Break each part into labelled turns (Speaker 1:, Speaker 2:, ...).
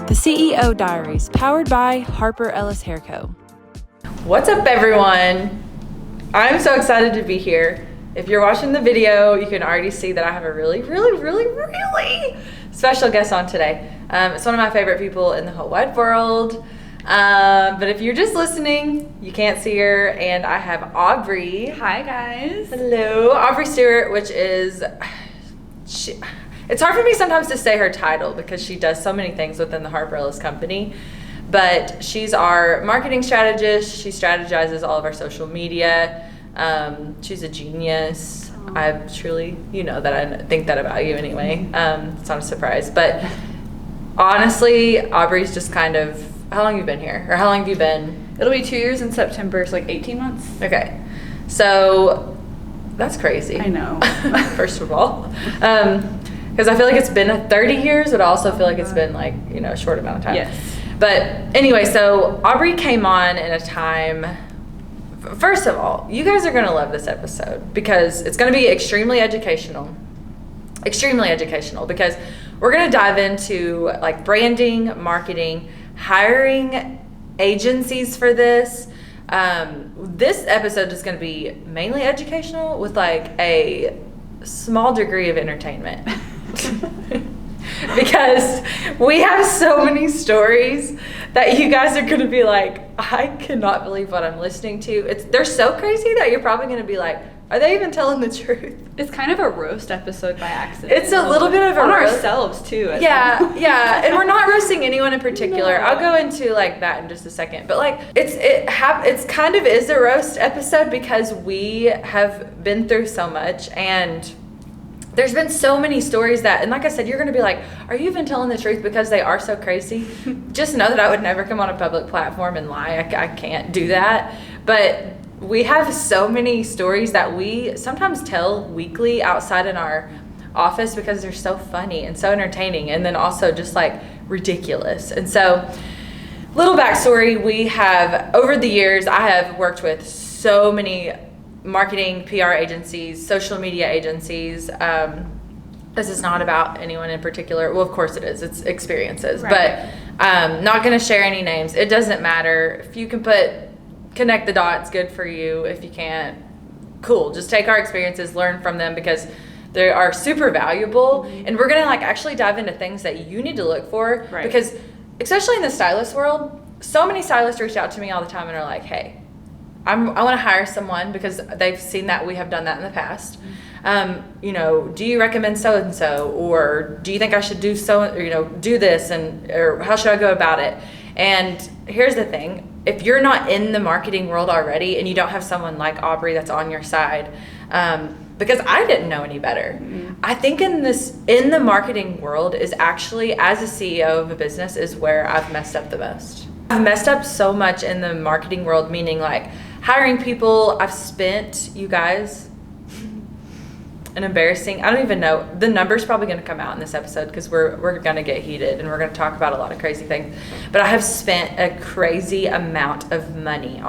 Speaker 1: The CEO Diaries, powered by Harper Ellis Hair Co.
Speaker 2: What's up, everyone? I'm so excited to be here. If you're watching the video, you can already see that I have a really special guest on today. It's one of my favorite people in the whole wide world. But if you're just listening, you can't see her, and I have Aubrey.
Speaker 3: Hi, guys.
Speaker 2: Hello. Aubrey Stewart, which is... It's hard for me sometimes to say her title because she does so many things within the Harper Ellis company. But she's our marketing strategist. She strategizes all of our social media. She's a genius. I truly, you know that I think that about you anyway. It's not a surprise. But honestly, Aubrey's just kind of... How long have you been here? Or how long have you been?
Speaker 3: It'll be 2 years in September, so like 18 months.
Speaker 2: Okay. So that's crazy.
Speaker 3: I know.
Speaker 2: First of all. Because I feel like it's been 30 years, but I also feel like it's been like, you know, a short amount of time.
Speaker 3: Yes.
Speaker 2: But anyway, so Aubrey came on in a time... First of all, you guys are going to love this episode because it's going to be extremely educational. Extremely educational because we're going to dive into like branding, marketing, hiring agencies for this. This episode is going to be mainly educational with like a small degree of entertainment. Because we have so many stories that you guys are going to be like, I cannot believe what I'm listening to. They're so crazy that you're probably going to be like, are they even telling the truth?
Speaker 3: It's kind of a roast episode by accident.
Speaker 2: It's a little bit of a
Speaker 3: on
Speaker 2: roast.
Speaker 3: Ourselves too.
Speaker 2: Yeah, and we're not roasting anyone in particular. No. I'll go into like that in just a second. But like it's kind of is a roast episode because we have been through so much, and there's been so many stories that, and like I said, you're going to be like, are you even telling the truth? Because they are so crazy. Just know that I would never come on a public platform and lie. I can't do that. But we have so many stories that we sometimes tell weekly outside in our office because they're so funny and so entertaining, and then also just like ridiculous. And so, little backstory, we have, over the years, I have worked with so many marketing, PR agencies, social media agencies. This is not about anyone in particular. Well, of course it is. It's experiences. Right. But not going to share any names. It doesn't matter. If you can connect the dots, good for you. If you can't, cool. Just take our experiences, learn from them because they are super valuable. Mm-hmm. And we're going to like actually dive into things that you need to look for. Right. Because especially in the stylist world, so many stylists reach out to me all the time and are like, hey, I want to hire someone because they've seen that we have done that in the past. You know, do you recommend so-and-so, or do you think I should do do this, or how should I go about it? And here's the thing. If you're not in the marketing world already and you don't have someone like Aubrey that's on your side, because I didn't know any better. Mm-hmm. I think in the marketing world is actually, as a CEO of a business, is where I've messed up the most. I've messed up so much in the marketing world, meaning like hiring people. I've spent, you guys, an embarrassing, I don't even know, the number's probably going to come out in this episode because we're going to get heated and we're going to talk about a lot of crazy things. But I have spent a crazy amount of money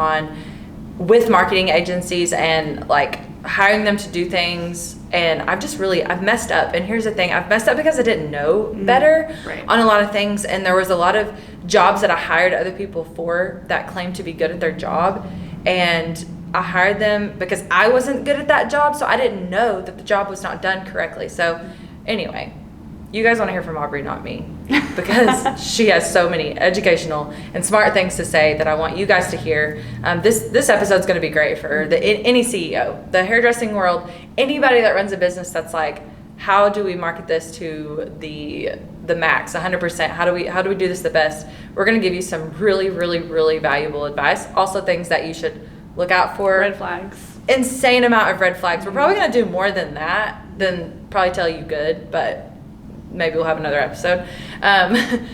Speaker 2: with marketing agencies and like hiring them to do things. And I've messed up. And here's the thing, I've messed up because I didn't know better on a lot of things. And there was a lot of jobs that I hired other people for that claimed to be good at their job. And I hired them because I wasn't good at that job, so I didn't know that the job was not done correctly. So anyway, you guys want to hear from Aubrey, not me, because she has so many educational and smart things to say that I want you guys to hear. This episode's going to be great for any CEO, the hairdressing world, anybody that runs a business that's like, how do we market this to the max, 100%? How do we do this the best? We're going to give you some really, really, really valuable advice. Also things that you should look out for.
Speaker 3: Red flags.
Speaker 2: Insane amount of red flags. We're probably going to do more than that, than probably tell you good, but maybe we'll have another episode.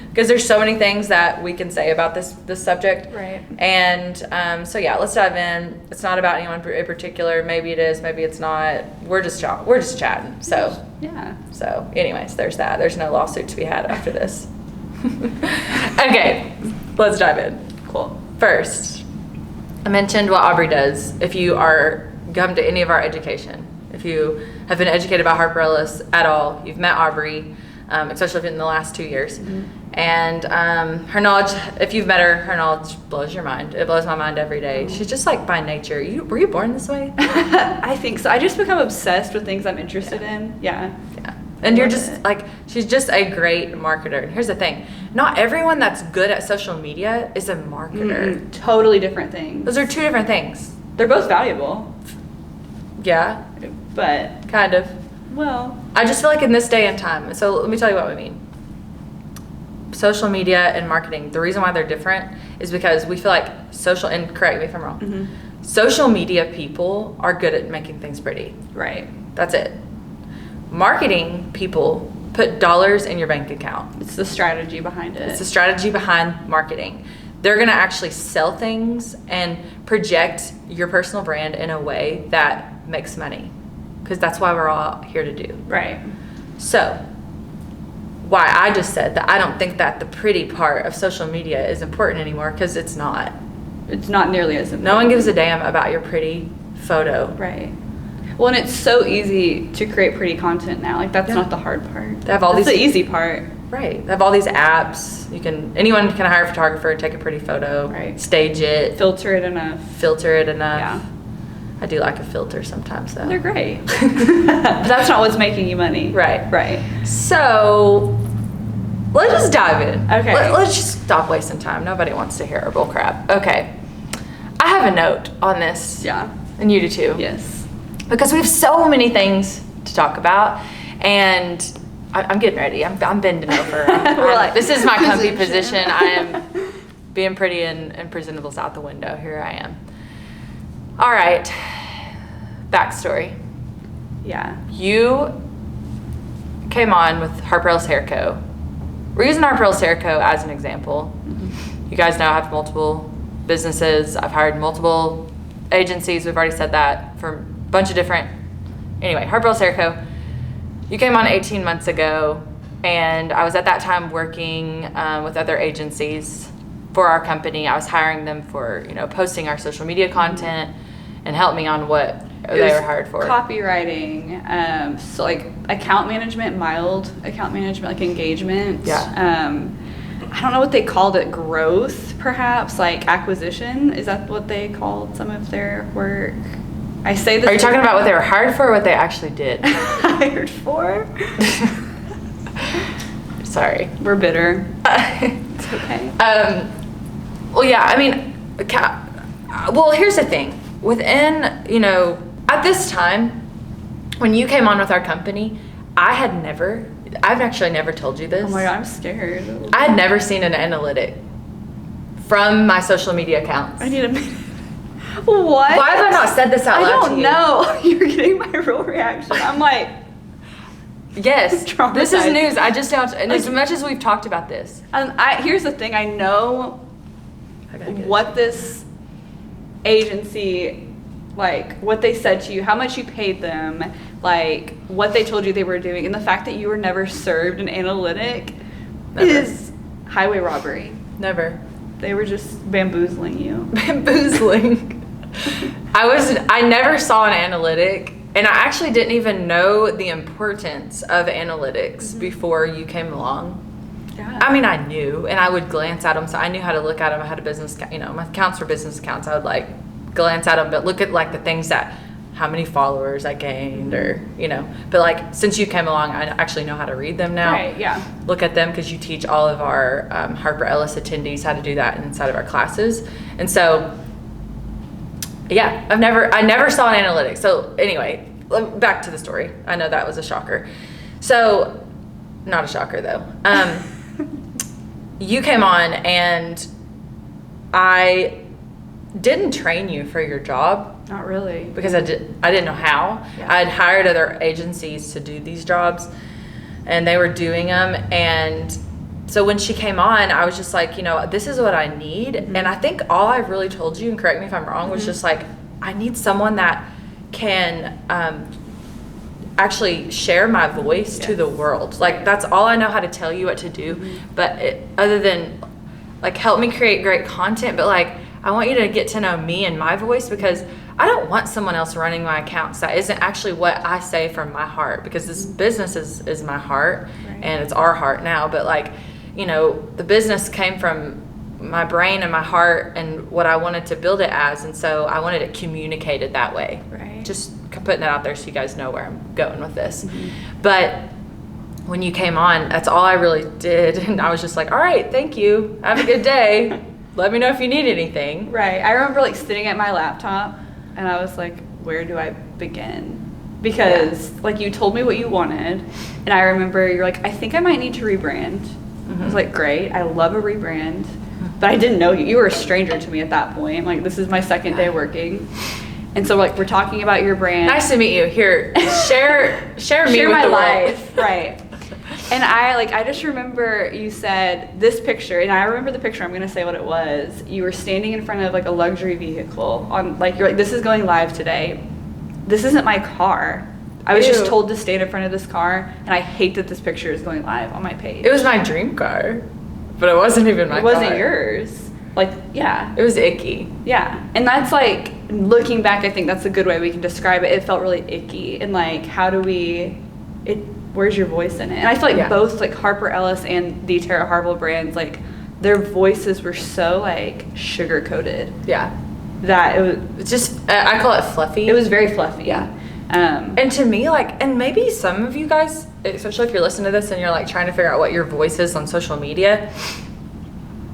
Speaker 2: Because there's so many things that we can say about this subject.
Speaker 3: Right.
Speaker 2: And so yeah, let's dive in. It's not about anyone in particular. Maybe it is, maybe it's not. We're just chatting. So
Speaker 3: yeah.
Speaker 2: So anyways, there's that. There's no lawsuit to be had after this. Okay, let's dive in.
Speaker 3: Cool.
Speaker 2: First, I mentioned what Aubrey does. If you come to any of our education, if you have been educated by Harper Ellis at all, you've met Aubrey, especially in the last 2 years. And her knowledge, if you've met her, her knowledge blows your mind. It blows my mind every day. She's just like by nature. Were you born this way?
Speaker 3: I think so. I just become obsessed with things I'm interested in. Yeah.
Speaker 2: And you're just like, she's just a great marketer. And here's the thing, not everyone that's good at social media is a marketer.
Speaker 3: Totally different things.
Speaker 2: Those are two different things.
Speaker 3: They're both valuable.
Speaker 2: Yeah.
Speaker 3: But
Speaker 2: kind of.
Speaker 3: Well,
Speaker 2: I just feel like in this day and time, so let me tell you what we mean. Social media and marketing, the reason why they're different is because we feel like and correct me if I'm wrong, social media people are good at making things pretty.
Speaker 3: Right.
Speaker 2: That's it. Marketing people put dollars in your bank account.
Speaker 3: It's the strategy behind it.
Speaker 2: It's the strategy behind marketing. They're going to actually sell things and project your personal brand in a way that makes money, because that's why we're all here to do.
Speaker 3: Right.
Speaker 2: So why I just said that I don't think that the pretty part of social media is important anymore, because it's not.
Speaker 3: It's not nearly as important.
Speaker 2: No one gives a damn about your pretty photo.
Speaker 3: Right. Well, and it's so easy to create pretty content now. Like, that's not the hard part.
Speaker 2: They have all
Speaker 3: that's
Speaker 2: these,
Speaker 3: the easy part.
Speaker 2: Right. They have all these apps. Anyone can hire a photographer and take a pretty photo.
Speaker 3: Right.
Speaker 2: Stage it.
Speaker 3: Filter it enough.
Speaker 2: Yeah. I do like a filter sometimes, though.
Speaker 3: They're great. But that's not what's making you money.
Speaker 2: Right.
Speaker 3: Right.
Speaker 2: So let's just dive in.
Speaker 3: Okay.
Speaker 2: Let's just stop wasting time. Nobody wants to hear our bull crap. Okay. I have a note on this.
Speaker 3: Yeah.
Speaker 2: And you do too.
Speaker 3: Yes.
Speaker 2: Because we have so many things to talk about, and I'm getting ready. I'm bending over. This is my comfy position. I am being pretty and presentables out the window. Here I am. All right. Backstory.
Speaker 3: Yeah.
Speaker 2: You came on with Harper Ellis Hair Co. We're using Harper Ellis Hair Co. as an example. You guys know I have multiple businesses. I've hired multiple agencies. We've already said that for a bunch of different. Anyway, Harper Ellis Hair Co. You came on 18 months ago, and I was at that time working with other agencies for our company. I was hiring them for, posting our social media content and help me on what they were hired for.
Speaker 3: Copywriting, so like account management, mild account management, like engagement.
Speaker 2: Yeah.
Speaker 3: I don't know what they called it, growth perhaps, like acquisition. Is that what they called some of their work? I say this.
Speaker 2: Are you talking about what they were hired for or what they actually did?
Speaker 3: Hired for?
Speaker 2: Sorry.
Speaker 3: We're bitter. It's okay.
Speaker 2: Well, yeah, I mean, well, here's the thing. Within, at this time, when you came on with our company, I've actually never told you this.
Speaker 3: Oh my God, I'm scared.
Speaker 2: I had never seen an analytic from my social media accounts.
Speaker 3: I need a minute. What?
Speaker 2: Why have I not said this out loud to you?
Speaker 3: I don't know. You're getting my real reaction. I'm like,
Speaker 2: yes, this is news. I just don't, and as
Speaker 3: Like-
Speaker 2: much as we've talked about this.
Speaker 3: here's the thing. I know what this agency, like what they said to you, how much you paid them, like what they told you they were doing, and the fact that you were never served an analytic is highway robbery.
Speaker 2: Never.
Speaker 3: They were just bamboozling you.
Speaker 2: Bamboozling. I never saw an analytic, and I actually didn't even know the importance of analytics before you came along.
Speaker 3: Yeah.
Speaker 2: I mean, I knew, and I would glance at them, so I knew how to look at them. I had a business, my accounts were business accounts. I would like glance at them, but look at like the things that, how many followers I gained, or but like since you came along, I actually know how to read them now.
Speaker 3: Right. Yeah.
Speaker 2: Look at them, because you teach all of our Harper Ellis attendees how to do that inside of our classes. And so yeah, I never saw an analytic. So anyway, back to the story. I know that was a shocker. So not a shocker though. You came on, and I didn't train you for your job.
Speaker 3: Not really.
Speaker 2: Because I didn't know how.
Speaker 3: Yeah.
Speaker 2: I'd hired other agencies to do these jobs, and they were doing them. And so when she came on, I was just like, this is what I need. And I think all I really told you, and correct me if I'm wrong, was just like, I need someone that can actually share my voice to the world. Like, that's all I know how to tell you what to do. But other than like help me create great content, but like I want you to get to know me and my voice, because I don't want someone else running my accounts. That isn't actually what I say from my heart, because this business is my heart, and it's our heart now. But like, you know, the business came from my brain and my heart and what I wanted to build it as. And so I wanted it communicated that way.
Speaker 3: Right.
Speaker 2: Just putting that out there so you guys know where I'm going with this. But when you came on, that's all I really did. And I was just like, all right, thank you. Have a good day. Let me know if you need anything.
Speaker 3: Right. I remember like sitting at my laptop and I was like, where do I begin? Because like you told me what you wanted, and I remember you're like, I think I might need to rebrand. I was like, great, I love a rebrand. But I didn't know you. You were a stranger to me at that point. Like, this is my second day working. And so like we're talking about your brand.
Speaker 2: Nice to meet you. Here, share me
Speaker 3: share
Speaker 2: with
Speaker 3: my
Speaker 2: the
Speaker 3: life.
Speaker 2: world.
Speaker 3: Right. And I just remember you said this picture, and I remember the picture, I'm going to say what it was. You were standing in front of like a luxury vehicle on like, you're like, this is going live today. This isn't my car. I was just told to stand in front of this car, and I hate that this picture is going live on my page.
Speaker 2: It was my dream car, but it wasn't even my car.
Speaker 3: It wasn't yours. Like, yeah.
Speaker 2: It was icky.
Speaker 3: Yeah. And that's like, looking back, I think that's a good way we can describe it. It felt really icky. And like, where's your voice in it? And I feel like both like Harper Ellis and the Terra and Aubrey brands, like their voices were so like sugar coated.
Speaker 2: Yeah.
Speaker 3: That it was
Speaker 2: just, I call it fluffy.
Speaker 3: It was very fluffy.
Speaker 2: Yeah. And to me, like, and maybe some of you guys, especially if you're listening to this and you're like trying to figure out what your voice is on social media,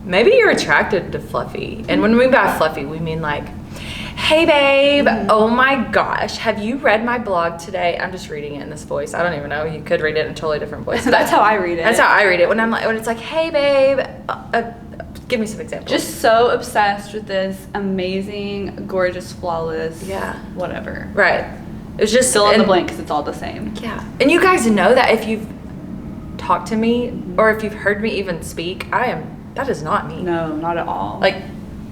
Speaker 2: maybe you're attracted to fluffy. And when we mean by fluffy, we mean like, hey babe, oh my gosh, have you read my blog today? I'm just reading it in this voice. I don't even know. You could read it in a totally different voice.
Speaker 3: That's how I read it.
Speaker 2: That's how I read it. When it's like, hey babe, give me some examples.
Speaker 3: Just so obsessed with this amazing, gorgeous, flawless, whatever.
Speaker 2: Right. It was just
Speaker 3: fill in the blank because it's all the same.
Speaker 2: Yeah. And you guys know that if you've talked to me or if you've heard me even speak, that is not me.
Speaker 3: No, not at all.
Speaker 2: Like,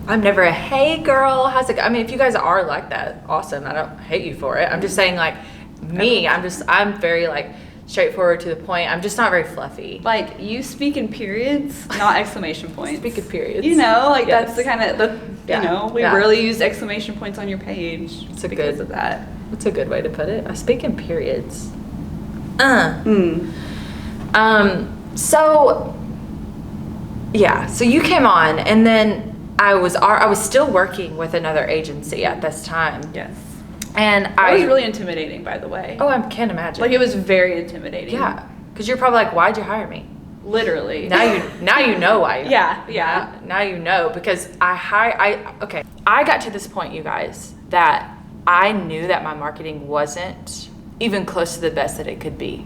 Speaker 2: I'm never a, hey girl, how's it go? I mean, if you guys are like that, awesome. I don't hate you for it. I'm just saying, like, me, I'm very like straightforward to the point. I'm just not very fluffy.
Speaker 3: Like, you speak in periods, not exclamation points.
Speaker 2: Speak in periods.
Speaker 3: You know, like that's the kind of, you know, we rarely use exclamation points on your page.
Speaker 2: It's a
Speaker 3: because of that.
Speaker 2: That's a good way to put it. I speak in periods. So, yeah. So you came on, and then I was still working with another agency at this time.
Speaker 3: Yes.
Speaker 2: And
Speaker 3: That was really intimidating, by the way.
Speaker 2: Oh, I can't imagine.
Speaker 3: Like, it was very intimidating.
Speaker 2: Yeah. Because you're probably like, why'd you hire me?
Speaker 3: Literally.
Speaker 2: Now you know why.
Speaker 3: Yeah.
Speaker 2: Now you know, because I got to this point, you guys, that I knew that my marketing wasn't even close to the best that it could be.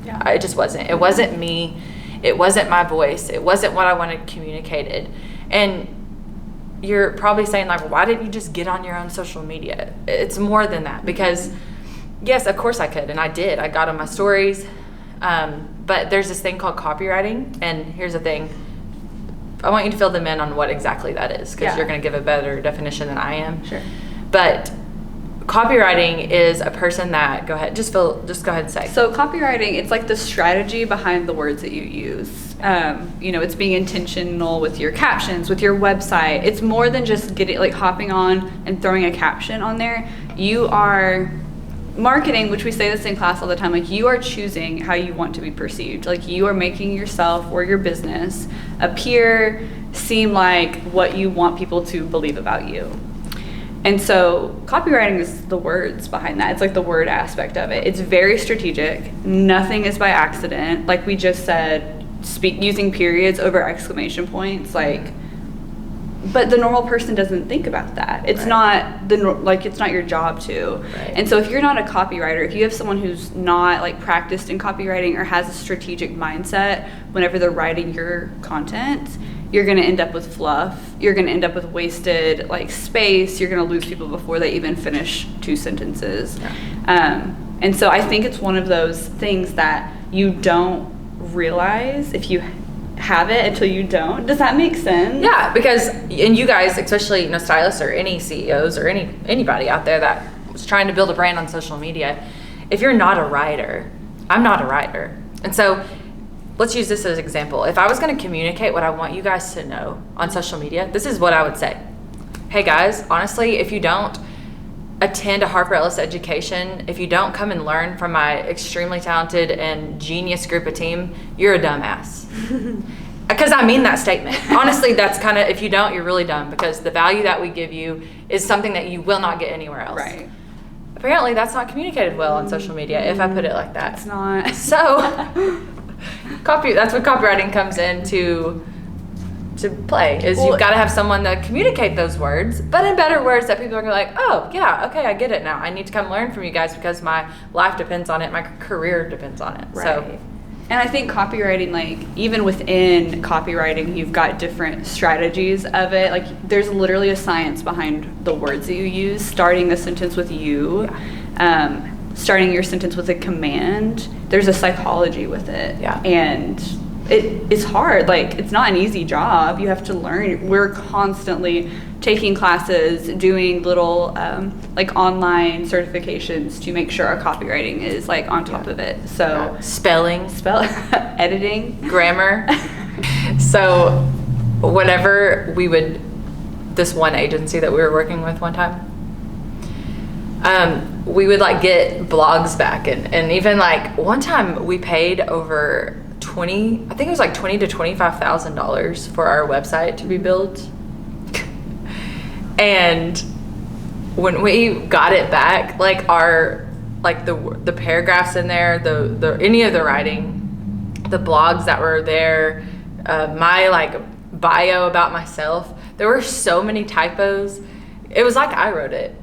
Speaker 3: Yeah.
Speaker 2: It just wasn't. It wasn't me. It wasn't my voice. It wasn't what I wanted communicated. And you're probably saying, like, why didn't you just get on your own social media? It's more than that, because yes, of course I could, and I did. I got on my stories, but there's this thing called copywriting, and here's the thing. I want you to fill them in on what exactly that is, because you're going to give a better definition than I am. Sure. But copywriting is a person that, go ahead and say.
Speaker 3: So copywriting, it's like the strategy behind the words that you use. You know, it's being intentional with your captions, with your website. It's more than just hopping on and throwing a caption on there. You are marketing, which we say this in class all the time, like, you are choosing how you want to be perceived. Like, you are making yourself or your business seem like what you want people to believe about you. And so copywriting is the words behind that. It's like the word aspect of it. It's very strategic. Nothing is by accident. Like we just said, using periods over exclamation points. But the normal person doesn't think about that. It's not it's not your job to. Right. And so if you're not a copywriter, if you have someone who's not like practiced in copywriting or has a strategic mindset whenever they're writing your content, you're going to end up with fluff. You're going to end up with wasted space. You're going to lose people before they even finish 2 sentences. Yeah. And so I think it's one of those things that you don't realize if you have it until you don't. Does that make sense?
Speaker 2: Yeah, because, and you guys, especially, stylists or any CEOs or anybody out there that was trying to build a brand on social media, if you're not a writer, I'm not a writer. And so let's use this as an example. If I was going to communicate what I want you guys to know on social media, this is what I would say. Hey guys, honestly, if you don't, attend a Harper Ellis education, if you don't come and learn from my extremely talented and genius group of team, you're a dumbass. Because I mean that statement. Honestly, that's kind of, if you don't, you're really dumb, because the value that we give you is something that you will not get anywhere else.
Speaker 3: Right.
Speaker 2: Apparently, that's not communicated well on social media, if I put it like that.
Speaker 3: It's not.
Speaker 2: So, that's what copywriting comes into to play, is you've got to have someone that communicate those words, but in better words that people are going to like, oh, yeah, okay, I get it now. I need to come learn from you guys because my life depends on it. My career depends on it.
Speaker 3: Right.
Speaker 2: So.
Speaker 3: And I think copywriting, like, even within copywriting, you've got different strategies of it. Like, there's literally a science behind the words that you use, starting a sentence with you, starting your sentence with a command. There's a psychology with it. Yeah. And it's hard. Like, it's not an easy job. You have to learn. We're constantly taking classes, doing little like online certifications to make sure our copywriting is like on top of it. So
Speaker 2: spelling,
Speaker 3: editing,
Speaker 2: grammar. So whenever this one agency that we were working with one time, we would like get blogs back, and even like one time we paid over I think it was like $20,000 to $25,000 for our website to be built. And when we got it back, like the paragraphs in there, the any of the writing, the blogs that were there, my like bio about myself, there were so many typos. It was like I wrote it.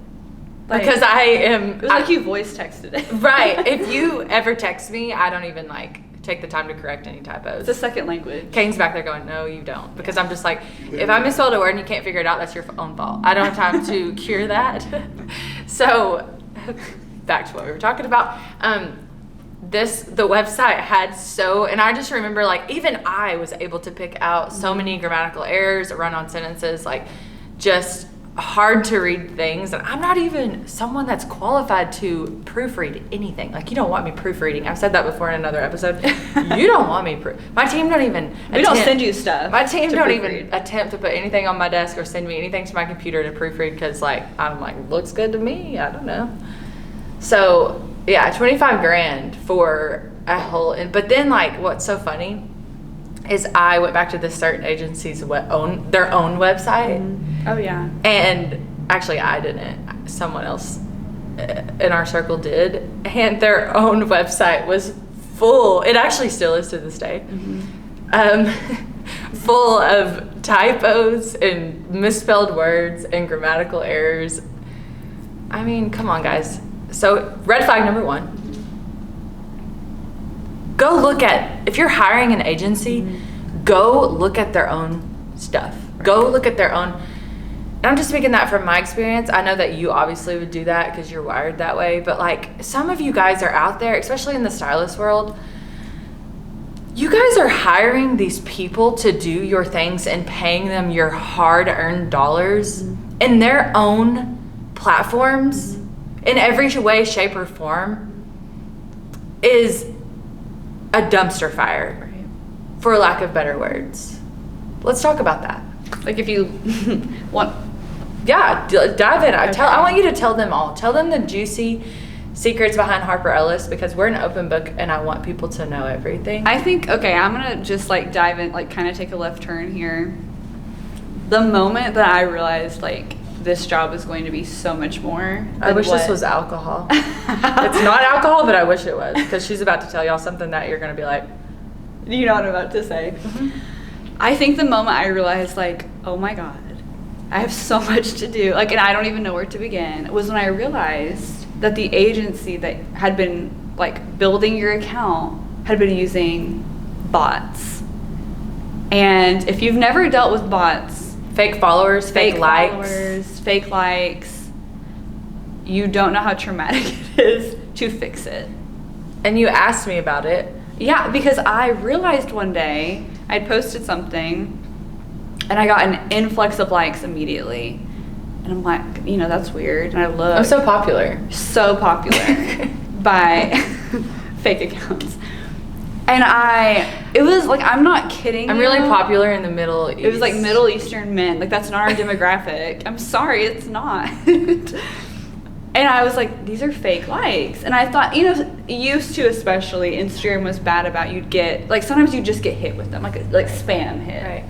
Speaker 2: Because
Speaker 3: it was like you voice texted it.
Speaker 2: Right. If you ever text me, I don't even like take the time to correct any typos.
Speaker 3: It's a second language.
Speaker 2: Kane's back there going, no, you don't. Because I'm just like, if I misspelled a word and you can't figure it out, that's your own fault. I don't have time to cure that. So back to what we were talking about. The website had and I just remember like, even I was able to pick out so many grammatical errors, run-on sentences, like just hard to read things, and I'm not even someone that's qualified to proofread anything. Like, you don't want me proofreading. I've said that before in another episode. You don't want me my team don't even
Speaker 3: we don't send you stuff.
Speaker 2: My team don't even attempt to put anything on my desk or send me anything to my computer to proofread, because like I'm like, looks good to me, I don't know. So yeah, $25,000 for a whole, but then like what's so funny is I went back to this certain agency's their own website.
Speaker 3: Oh yeah.
Speaker 2: And actually I didn't. Someone else in our circle did. And their own website was full. It actually still is to this day. Full of typos and misspelled words and grammatical errors. I mean, come on, guys. So red flag number 1. Go look at, if you're hiring an agency, go look at their own stuff. Right. Go look at their own. And I'm just speaking that from my experience. I know that you obviously would do that because you're wired that way. But like, some of you guys are out there, especially in the stylist world, you guys are hiring these people to do your things and paying them your hard-earned dollars in their own platforms in every way, shape, or form is a dumpster fire, right, for lack of better words. Let's talk about that.
Speaker 3: Like, if you want,
Speaker 2: dive in. I want you to tell them all. Tell them the juicy secrets behind Harper Ellis, because we're an open book and I want people to know everything.
Speaker 3: I think, okay, I'm gonna just like dive in, like kind of take a left turn here. The moment that I realized like this job is going to be so much more.
Speaker 2: I wish this was alcohol. It's not alcohol, but I wish it was, because she's about to tell y'all something that you're going to be like,
Speaker 3: you know what I'm about to say. I think the moment I realized like, oh my God, I have so much to do, like, and I don't even know where to begin, was when I realized that the agency that had been like building your account had been using bots. And if you've never dealt with bots,
Speaker 2: fake followers, fake
Speaker 3: likes, you don't know how traumatic it is to fix it.
Speaker 2: And you asked me about it.
Speaker 3: Yeah, because I realized one day I'd posted something and I got an influx of likes immediately. And I'm like, you know, that's weird. And I looked.
Speaker 2: I'm so popular.
Speaker 3: So popular by fake accounts. And it was like, I'm not kidding.
Speaker 2: I'm really popular in the Middle East.
Speaker 3: It was like Middle Eastern men. Like, that's not our demographic. I'm sorry, it's not. And I was like, these are fake likes. And I thought, used to, especially, Instagram was bad about, you'd get, like, sometimes you just get hit with them, like spam hit.
Speaker 2: Right.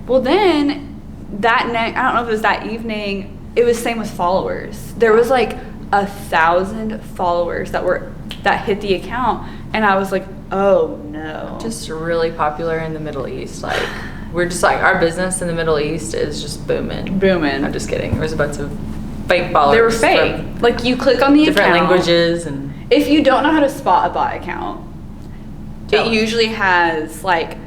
Speaker 3: Well, then, I don't know if it was that evening, it was same with followers. There was, like, 1,000 followers that hit the account. And I was like, oh, no.
Speaker 2: Just really popular in the Middle East. Like, we're just like, our business in the Middle East is just booming. I'm just kidding. There's a bunch of fake followers.
Speaker 3: They were fake. Like, you click on the
Speaker 2: different
Speaker 3: account.
Speaker 2: languages. And
Speaker 3: If you don't know how to spot a bot account, it usually has, like,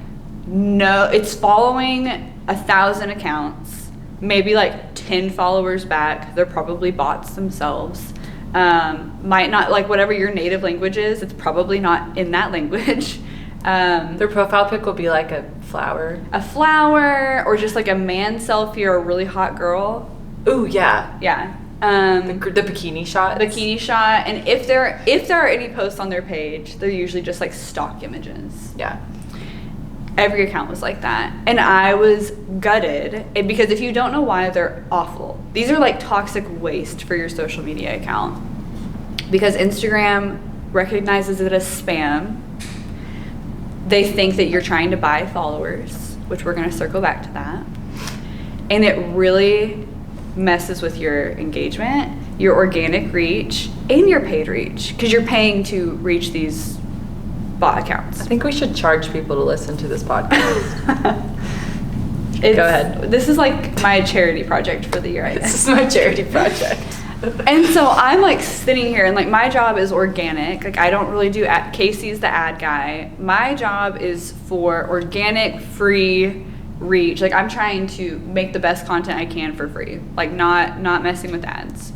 Speaker 3: it's following 1,000 accounts, maybe like 10 followers back. They're probably bots themselves. Might not, like, whatever your native language is, it's probably not in that language.
Speaker 2: Their profile pic will be like a flower.
Speaker 3: Or just like a man selfie or a really hot girl.
Speaker 2: Ooh, yeah.
Speaker 3: Yeah.
Speaker 2: The bikini shot.
Speaker 3: And if there are any posts on their page, they're usually just like stock images.
Speaker 2: Yeah.
Speaker 3: Every account was like that. And I was gutted because if you don't know why, they're awful. These are like toxic waste for your social media account. Because Instagram recognizes it as spam. They think that you're trying to buy followers, which we're going to circle back to that. And it really messes with your engagement, your organic reach, and your paid reach, because you're paying to reach these bot accounts.
Speaker 2: I think we should charge people to listen to this podcast. Go ahead.
Speaker 3: This is like my charity project for the year, I guess.
Speaker 2: This is my charity project.
Speaker 3: And so I'm like sitting here and like my job is organic. Like I don't really do Casey's the ad guy. My job is for organic, free reach. Like I'm trying to make the best content I can for free. Like not messing with ads.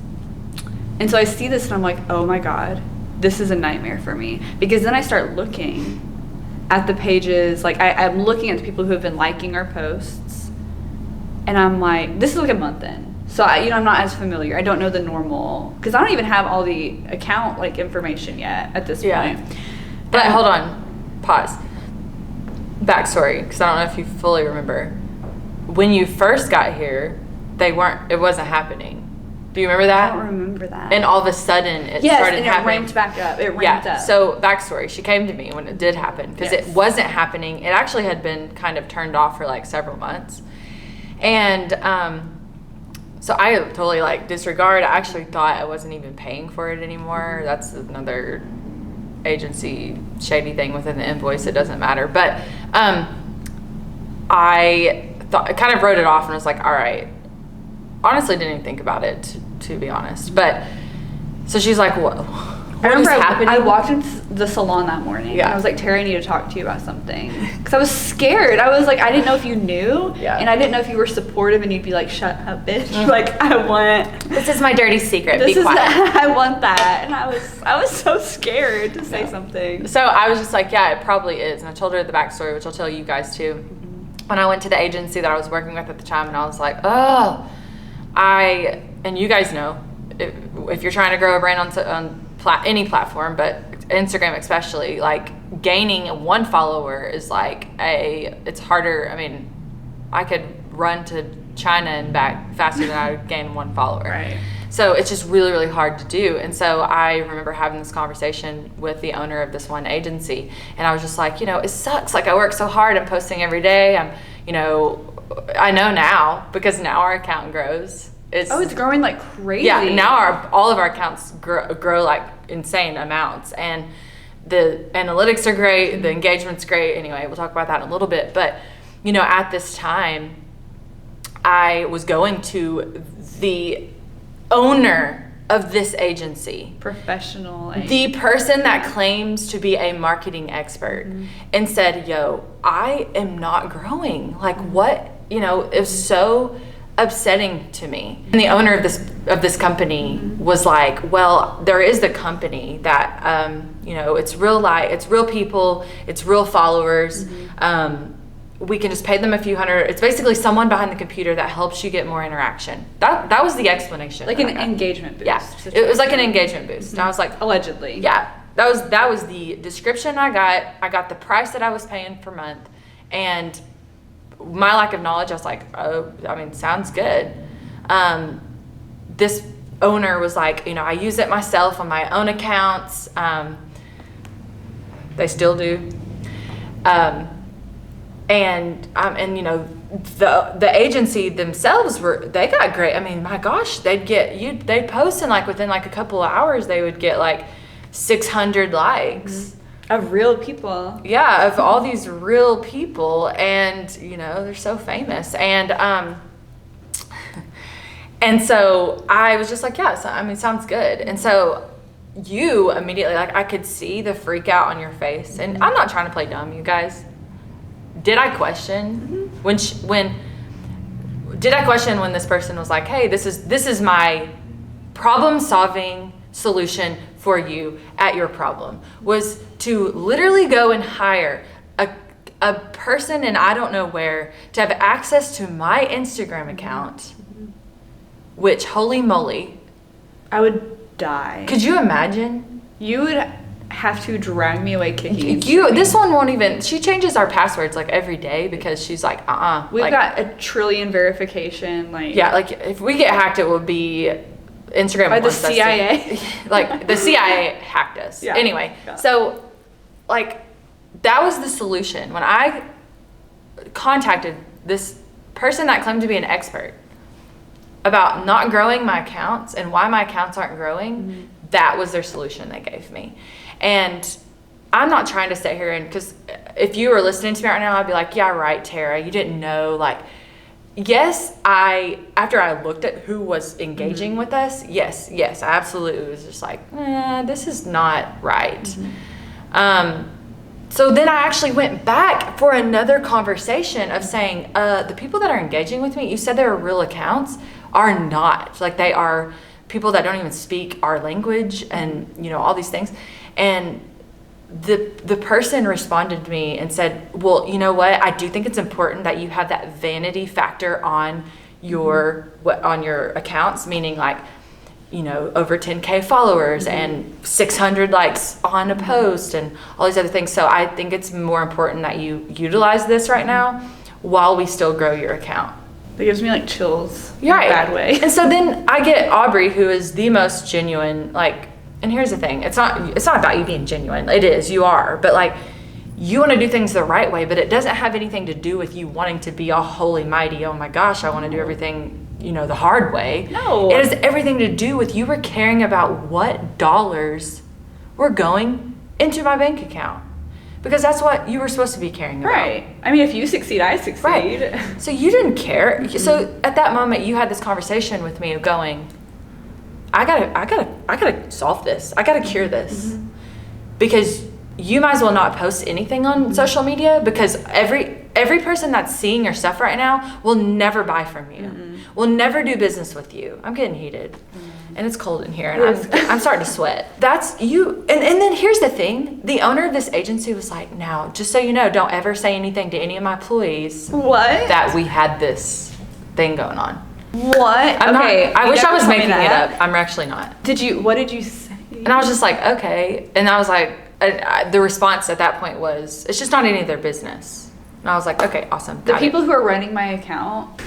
Speaker 3: And so I see this and I'm like, oh my God, this is a nightmare for me. Because then I start looking at the pages. Like I'm looking at the people who have been liking our posts. And I'm like, this is like a month in. So I'm not as familiar. I don't know the normal, because I don't even have all the account like information yet at this point.
Speaker 2: But hold on, pause. Backstory, because I don't know if you fully remember. When you first got here, it wasn't happening. Do you remember that?
Speaker 3: I don't remember that.
Speaker 2: And all of a sudden it started happening.
Speaker 3: It ramped back up. It ramped up.
Speaker 2: So backstory, she came to me when it did happen, because it wasn't happening. It actually had been kind of turned off for like several months. And so I totally like disregard. I actually thought I wasn't even paying for it anymore. That's another agency shady thing within the invoice. It doesn't matter. But I kind of wrote it off and was like, all right. Honestly, didn't even think about it, to be honest. But so she's like, what is happening?
Speaker 3: I walked into the salon that morning. Yeah. And I was like, Terra, I need to talk to you about something. Because I was scared. I was like, I didn't know if you knew. Yeah. And I didn't know if you were supportive and you'd be like, shut up, bitch. Like,
Speaker 2: This is my dirty secret. Be quiet.
Speaker 3: I want that. And I was so scared to say something.
Speaker 2: So I was just like, yeah, it probably is. And I told her the backstory, which I'll tell you guys too. When I went to the agency that I was working with at the time, and I was like, oh, and you guys know, if you're trying to grow a brand on any platform, but Instagram especially, like gaining one follower is like it's harder. I mean, I could run to China and back faster than I would gain one follower.
Speaker 3: Right.
Speaker 2: So it's just really, really hard to do. And so I remember having this conversation with the owner of this one agency, and I was just like, it sucks. Like I work so hard. I'm posting every day. I know now, because now our account grows. It's
Speaker 3: growing like crazy.
Speaker 2: Yeah, now all of our accounts grow like insane amounts, and the analytics are great, the engagement's great. Anyway, we'll talk about that in a little bit. But at this time, I was going to the owner of this agency, the person that claims to be a marketing expert, and said, yo, I am not growing. Like what? It was so upsetting to me. And the owner of this company was like, well, there is the company that it's real life, it's real people, it's real followers. We can just pay them a few hundred. It's basically someone behind the computer that helps you get more interaction. That was the explanation.
Speaker 3: Like an engagement boost.
Speaker 2: Yeah, it was like an engagement boost. And I was like,
Speaker 3: allegedly.
Speaker 2: Yeah, that was the description I got. I got the price that I was paying per month, and my lack of knowledge, I was like, oh, I mean, sounds good. This owner was like, I use it myself on my own accounts. They still do. And the agency themselves they got great. I mean, my gosh, they'd post and like within like a couple of hours they would get like 600 likes
Speaker 3: of real people.
Speaker 2: Yeah, of all these real people, and they're so famous. And so I was just like, yeah, so, I mean, sounds good. And so you immediately, like, I could see the freak out on your face. And I'm not trying to play dumb, you guys. Did I question when this person was like, hey, this is my problem solving solution for you at your problem, was to literally go and hire a person in I don't know where to have access to my Instagram account, which, holy moly,
Speaker 3: I would die.
Speaker 2: Could you imagine?
Speaker 3: You would have to drag me away kicking.
Speaker 2: This one won't even, she changes our passwords like every day because she's like,
Speaker 3: We've got a trillion verification, like.
Speaker 2: Yeah, like if we get hacked, it would be Instagram.
Speaker 3: By the CIA?
Speaker 2: Like the CIA hacked us. Yeah. Anyway, so like that was the solution. When I contacted this person that claimed to be an expert about not growing my accounts and why my accounts aren't growing, that was their solution they gave me. And I'm not trying to sit here and, because if you were listening to me right now, I'd be like, yeah, right, Tara, you didn't know. Like, yes, after I looked at who was engaging with us, yes, I absolutely was just like, this is not right. So then I actually went back for another conversation of saying, the people that are engaging with me, you said they were real accounts, are not. Like, they are people that don't even speak our language and, all these things. And the person responded to me and said, well, you know what? I do think it's important that you have that vanity factor on your accounts, meaning like, over 10K followers and 600 likes on a post and all these other things. So I think it's more important that you utilize this right now while we still grow your account.
Speaker 3: That gives me like chills.
Speaker 2: Yeah,
Speaker 3: in a bad way.
Speaker 2: And so then I get Aubrey, who is the most genuine, like, and here's the thing, it's not about you being genuine. It is, you are, but like, you want to do things the right way, but it doesn't have anything to do with you wanting to be all holy mighty. Oh my gosh, I want to do everything, the hard way.
Speaker 3: No.
Speaker 2: It has everything to do with you were caring about what dollars were going into my bank account. Because that's what you were supposed to be caring about.
Speaker 3: Right. I mean, if you succeed, I succeed.
Speaker 2: Right. So you didn't care. So at that moment, you had this conversation with me of going, I gotta solve this. I gotta cure this. Because you might as well not post anything on social media, because every person that's seeing your stuff right now will never buy from you. Will never do business with you. I'm getting heated. And it's cold in here, and I'm starting to sweat. That's you. And then here's the thing. The owner of this agency was like, now, just so you know, don't ever say anything to any of my employees.
Speaker 3: What?
Speaker 2: That we had this thing going on.
Speaker 3: What?
Speaker 2: I wish I was making it up. I'm actually not.
Speaker 3: What did you say?
Speaker 2: And I was just like, okay. And I was like, the response at that point was, it's just not any of their business. And I was like, okay, awesome.
Speaker 3: The people who are running my account.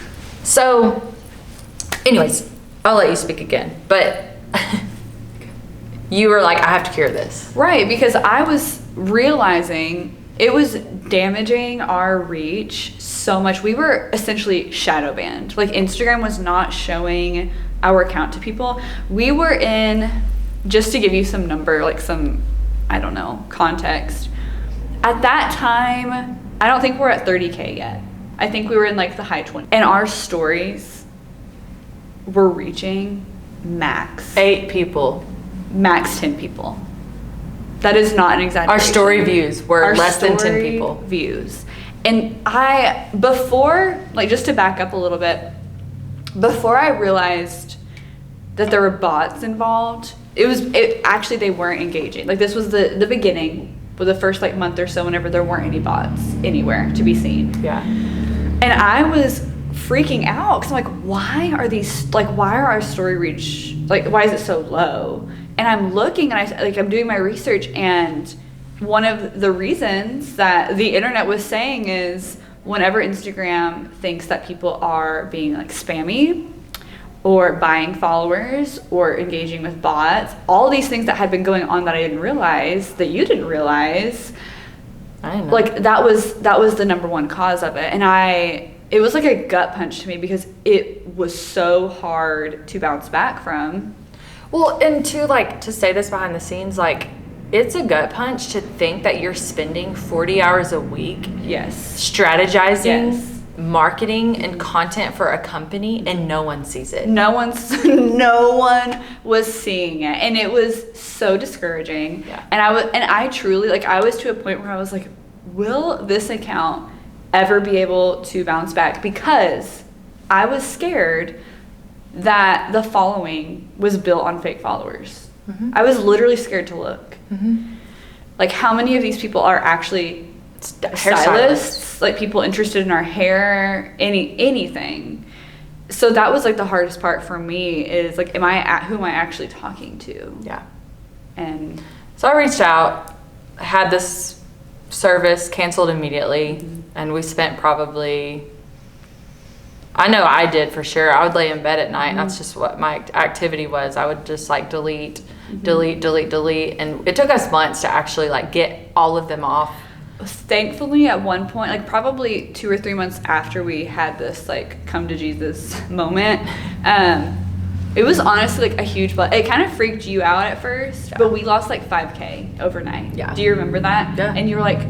Speaker 2: So, anyways, I'll let you speak again. But you were like, I have to cure this.
Speaker 3: Right, because I was realizing it was damaging our reach so much. We were essentially shadow banned. Like, Instagram was not showing our account to people. We were in, just to give you some number, like some, I don't know, context. At that time, I don't think we're at 30K yet. I think we were in like the high 20s. And our stories were reaching max
Speaker 2: 8 people.
Speaker 3: Max 10 people. That is not an exaggeration.
Speaker 2: Our story views were less than 10 people.
Speaker 3: Views. And before, like, just to back up a little bit, before I realized that there were bots involved, actually they weren't engaging. Like, this was the beginning, for the first like month or so, whenever there weren't any bots anywhere to be seen.
Speaker 2: Yeah.
Speaker 3: And I was freaking out because I'm like, why are our story reach, like, why is it so low? And I'm looking and I'm doing my research, and one of the reasons that the internet was saying is whenever Instagram thinks that people are being like spammy or buying followers or engaging with bots, all these things that had been going on that I didn't realize, that you didn't realize.
Speaker 2: I know.
Speaker 3: Like that was the number one cause of it. And it was like a gut punch to me because it was so hard to bounce back from.
Speaker 2: Well, and to say this behind the scenes, like, it's a gut punch to think that you're spending 40 hours a week strategizing marketing and content for a company, and no one sees it.
Speaker 3: No one was seeing it, and it was so discouraging.
Speaker 2: Yeah.
Speaker 3: And I truly, like, I was to a point where I was like, will this account ever be able to bounce back? Because I was scared that the following was built on fake followers. Mm-hmm. I was literally scared to look. Mm-hmm. Like, how many of these people are actually stylists, like people interested in our hair, anything. So that was like the hardest part for me, is like, who am I actually talking to?
Speaker 2: Yeah.
Speaker 3: And
Speaker 2: so I reached out, had this service canceled immediately, mm-hmm. and we spent probably, I know I did for sure, I would lay in bed at night, mm-hmm. and that's just what my activity was. I would just like delete, and it took us months to actually like get all of them off.
Speaker 3: Thankfully, at one point, like probably 2 or 3 months after we had this like come to Jesus moment, it was honestly like a huge it kind of freaked you out at first, but we lost like 5K overnight.
Speaker 2: Yeah.
Speaker 3: Do you remember that?
Speaker 2: Yeah.
Speaker 3: And you were like,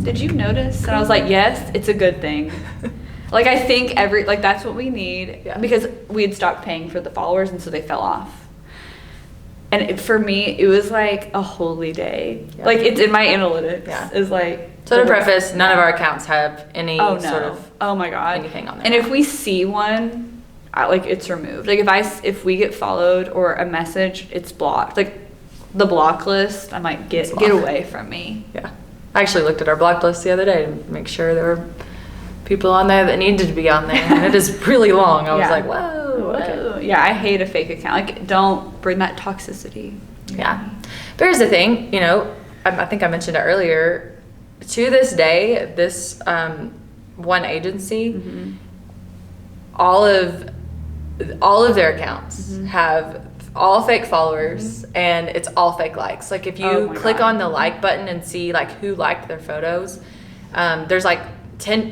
Speaker 3: did you notice? And I was like, yes, it's a good thing. Like, I think that's what we need, because we had stopped paying for the followers, and so they fell off. And for me, it was like a holy day. Yeah. Like, it's in my analytics. Yeah. Is like.
Speaker 2: So to preface, none of our accounts have any sort of.
Speaker 3: Oh my God.
Speaker 2: Anything on there.
Speaker 3: And if we see one, like, it's removed. Like, if we get followed or a message, it's blocked. Like, the block list, I'm like, get away from me.
Speaker 2: Yeah. I actually looked at our block list the other day to make sure there were people on there that needed to be on there, and it is really long. I was like, whoa, okay.
Speaker 3: Yeah, I hate a fake account. Like, don't bring that toxicity.
Speaker 2: Yeah. But here's the thing, I think I mentioned it earlier, to this day, this one agency, mm-hmm. all of their accounts mm-hmm. have all fake followers, mm-hmm. and it's all fake likes. Like, if you click on the like button and see like who liked their photos, there's like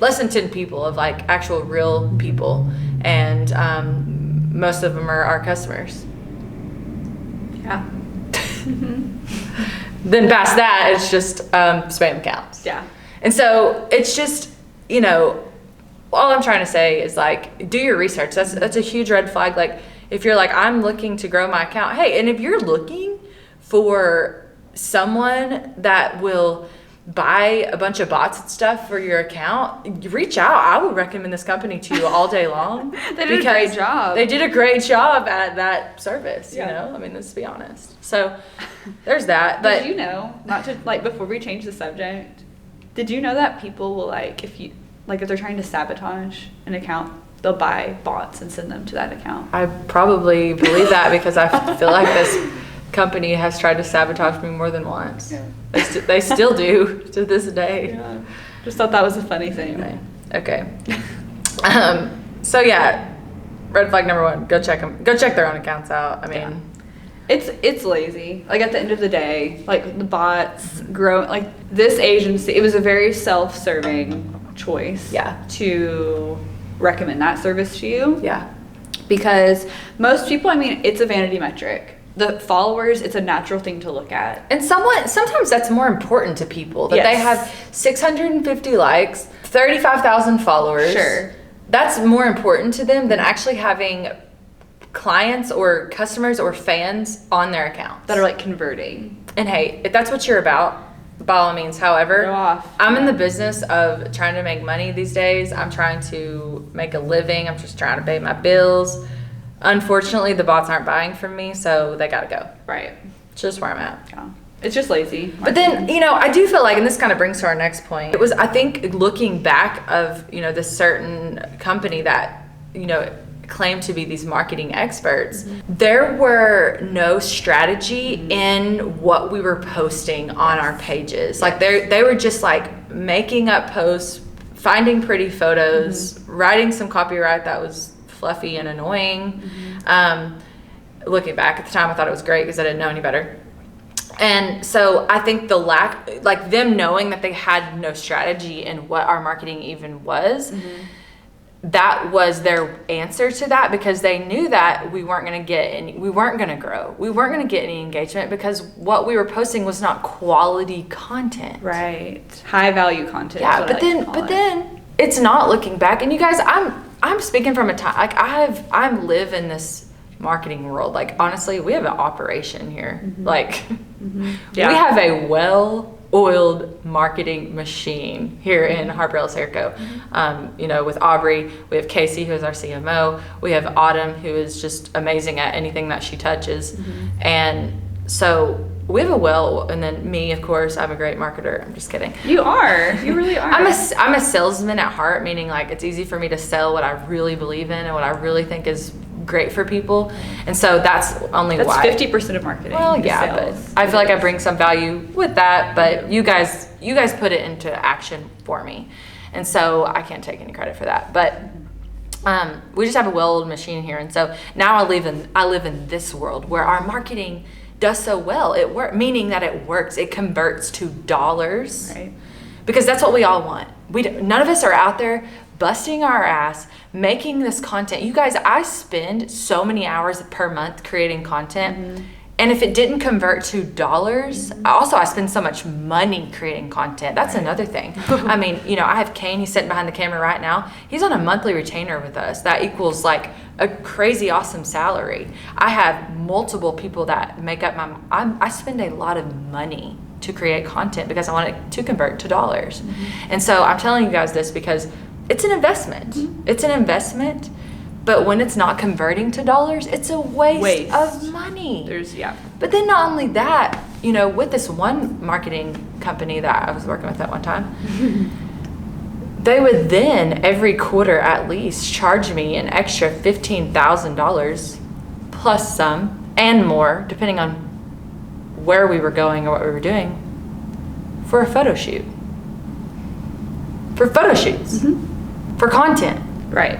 Speaker 2: less than 10 people of like actual real people, and most of them are our customers.
Speaker 3: Yeah.
Speaker 2: Then past that, it's just spam accounts.
Speaker 3: Yeah.
Speaker 2: And so it's just, all I'm trying to say is like, do your research. That's a huge red flag. Like, if you're like, I'm looking to grow my account, hey, and if you're looking for someone that will buy a bunch of bots and stuff for your account, reach out. I would recommend this company to you all day long.
Speaker 3: They did a great job.
Speaker 2: They did a great job at that service, I mean, let's be honest. So there's that. But
Speaker 3: did you know, not to like, before we change the subject, did you know that people will like, if they're trying to sabotage an account, they'll buy bots and send them to that account?
Speaker 2: I probably believe that because I feel like this company has tried to sabotage me more than once. Yeah. They still do to this day.
Speaker 3: Yeah. Just thought that was a funny thing.
Speaker 2: Anyway, okay. So yeah, red flag number 1, go check them. Go check their own accounts out. I mean,
Speaker 3: it's lazy. Like, at the end of the day, like, the bots grow, like, this agency, it was a very self-serving choice.
Speaker 2: Yeah.
Speaker 3: To recommend that service to you.
Speaker 2: Yeah.
Speaker 3: Because most people, I mean, it's a vanity metric. The followers, it's a natural thing to look at.
Speaker 2: And sometimes that's more important to people, that they have 650 likes, 35,000 followers.
Speaker 3: Sure.
Speaker 2: That's more important to them than actually having clients or customers or fans on their accounts
Speaker 3: that are like converting.
Speaker 2: And hey, if that's what you're about, by all means. However,
Speaker 3: go off.
Speaker 2: I'm in the business of trying to make money these days. I'm trying to make a living. I'm just trying to pay my bills. Unfortunately, the bots aren't buying from me, so they gotta go.
Speaker 3: Right.
Speaker 2: It's just where I'm at.
Speaker 3: Yeah. It's just lazy.
Speaker 2: But then, I do feel like, and this kind of brings to our next point, it was, I think, looking back of, this certain company that, claimed to be these marketing experts, mm-hmm. there were no strategy mm-hmm. in what we were posting on our pages. Like, they were just like making up posts, finding pretty photos, mm-hmm. writing some copyright that was fluffy and annoying. Looking back at the time, I thought it was great because I didn't know any better. And so I think the lack, like them knowing that they had no strategy in what our marketing even was, that was their answer to that, because they knew that we weren't going to get any, we weren't going to grow. We weren't going to get any engagement because what we were posting was not quality content.
Speaker 3: Right. High value content.
Speaker 2: Yeah, but then it's not looking back. And you guys, I'm speaking from a time, like I'm live in this marketing world. Like, honestly, we have an operation here. Like, we have a well-oiled marketing machine here in Harper Ellis Marketing. You know, with Aubrey, we have Casey, who is our CMO. We have Autumn, who is just amazing at anything that she touches. And so we have and then me, of course, I'm a great marketer. I'm just kidding.
Speaker 3: You are. You really are.
Speaker 2: I'm a salesman at heart, meaning like it's easy for me to sell what I really believe in and what I really think is great for people. And so that's why.
Speaker 3: That's 50% of marketing.
Speaker 2: Well, yeah,
Speaker 3: sales.
Speaker 2: but I feel like I bring some value with that, but you guys put it into action for me. And so I can't take any credit for that. But we just have a well-oiled machine here. And so now I live in this world where our marketing does so well. Meaning that it works. It converts to dollars.
Speaker 3: Right.
Speaker 2: Because that's what we all want. None of us are out there busting our ass, making this content. You guys, I spend so many hours per month creating content. And if it didn't convert to dollars, also I spend so much money creating content. That's another thing. I mean, you know, I have Kane, he's sitting behind the camera right now. He's on a monthly retainer with us. That equals like a crazy awesome salary. I have multiple people that make up I spend a lot of money to create content because I want it to convert to dollars. And so I'm telling you guys this because it's an investment. It's an investment, but when it's not converting to dollars, it's a waste of money. But then not only that, you know, with this one marketing company that I was working with at one time, they would then every quarter at least charge me an extra $15,000 plus some and more, depending on where we were going or what we were doing, for a photo shoot. For photo shoots. For content.
Speaker 3: Right.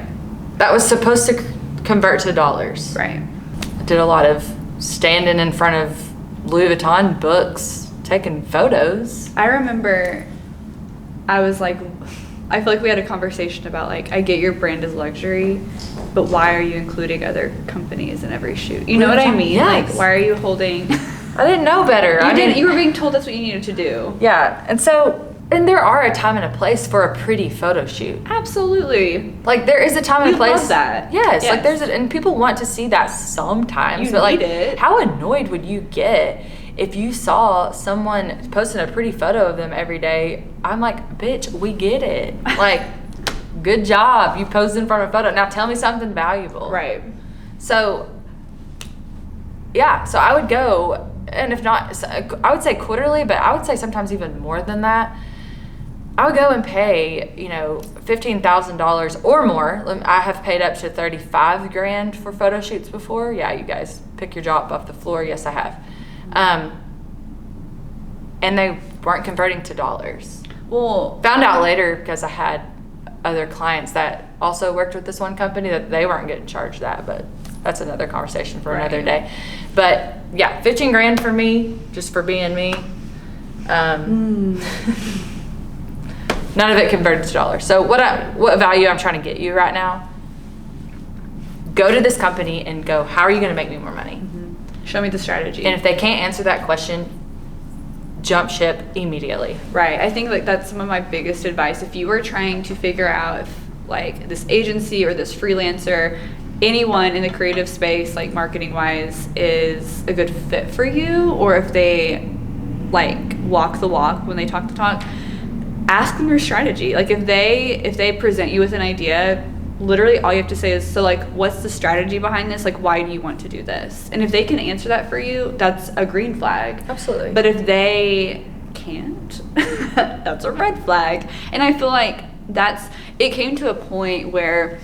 Speaker 2: That was supposed to convert to dollars.
Speaker 3: Right.
Speaker 2: I did a lot of standing in front of Louis Vuitton books, taking photos.
Speaker 3: I remember I was like, I feel like we had a conversation about like, I get your brand is luxury, but why are you including other companies in every shoot? You know what I mean?
Speaker 2: Yes.
Speaker 3: Like, why are you holding...
Speaker 2: I didn't know better.
Speaker 3: You were being told that's what you needed to do.
Speaker 2: Yeah. And there are a time and a place for a pretty photo shoot.
Speaker 3: Absolutely.
Speaker 2: Like there is a time and a place.
Speaker 3: Love that.
Speaker 2: Yes. Like and people want to see that sometimes. But like, how annoyed would you get if you saw someone posting a pretty photo of them every day? I'm like, bitch, we get it. Like, good job. You posed in front of a photo. Now tell me something valuable.
Speaker 3: Right.
Speaker 2: So, yeah. So I would go, and if not, I would say quarterly, but I would say sometimes even more than that. I would go and pay, you know, $15,000 or more. I have paid up to $35,000 for photo shoots before. Yeah, you guys pick your jaw up off the floor. Yes, I have. And they weren't converting to dollars.
Speaker 3: Well,
Speaker 2: found out later because I had other clients that also worked with this one company that they weren't getting charged that, but that's another conversation for another day. But yeah, $15,000 for me, just for being me. None of it converted to dollars. So what value I'm trying to get you right now, go to this company and go, how are you going to make me more money?
Speaker 3: Show me the strategy.
Speaker 2: And if they can't answer that question, jump ship immediately.
Speaker 3: Right. I think like that's some of my biggest advice. If you were trying to figure out if like this agency or this freelancer, anyone in the creative space, like marketing wise, is a good fit for you, or if they like walk the walk when they talk the talk, ask them your strategy. Like if they present you with an idea, literally all you have to say is, so like, what's the strategy behind this? Like, why do you want to do this? And if they can answer that for you, that's a green flag.
Speaker 2: Absolutely.
Speaker 3: But if they can't, that's a red flag. And I feel like it came to a point where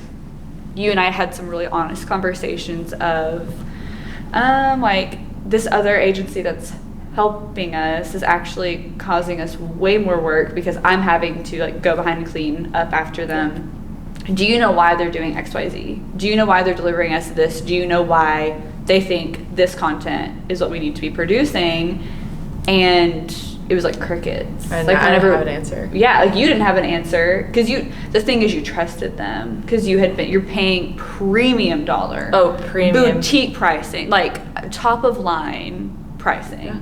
Speaker 3: you and I had some really honest conversations of like this other agency that's helping us is actually causing us way more work because I'm having to like go behind and clean up after them. do you know why they're doing XYZ? Do you know why they're delivering us this? Do you know why they think this content is what we need to be producing? And it was like crickets.
Speaker 2: And
Speaker 3: like
Speaker 2: I didn't have an answer.
Speaker 3: Yeah, like you didn't have an answer because the thing is you trusted them because you're paying premium dollar.
Speaker 2: Oh, premium.
Speaker 3: Boutique pricing, like top of line pricing.
Speaker 2: Yeah.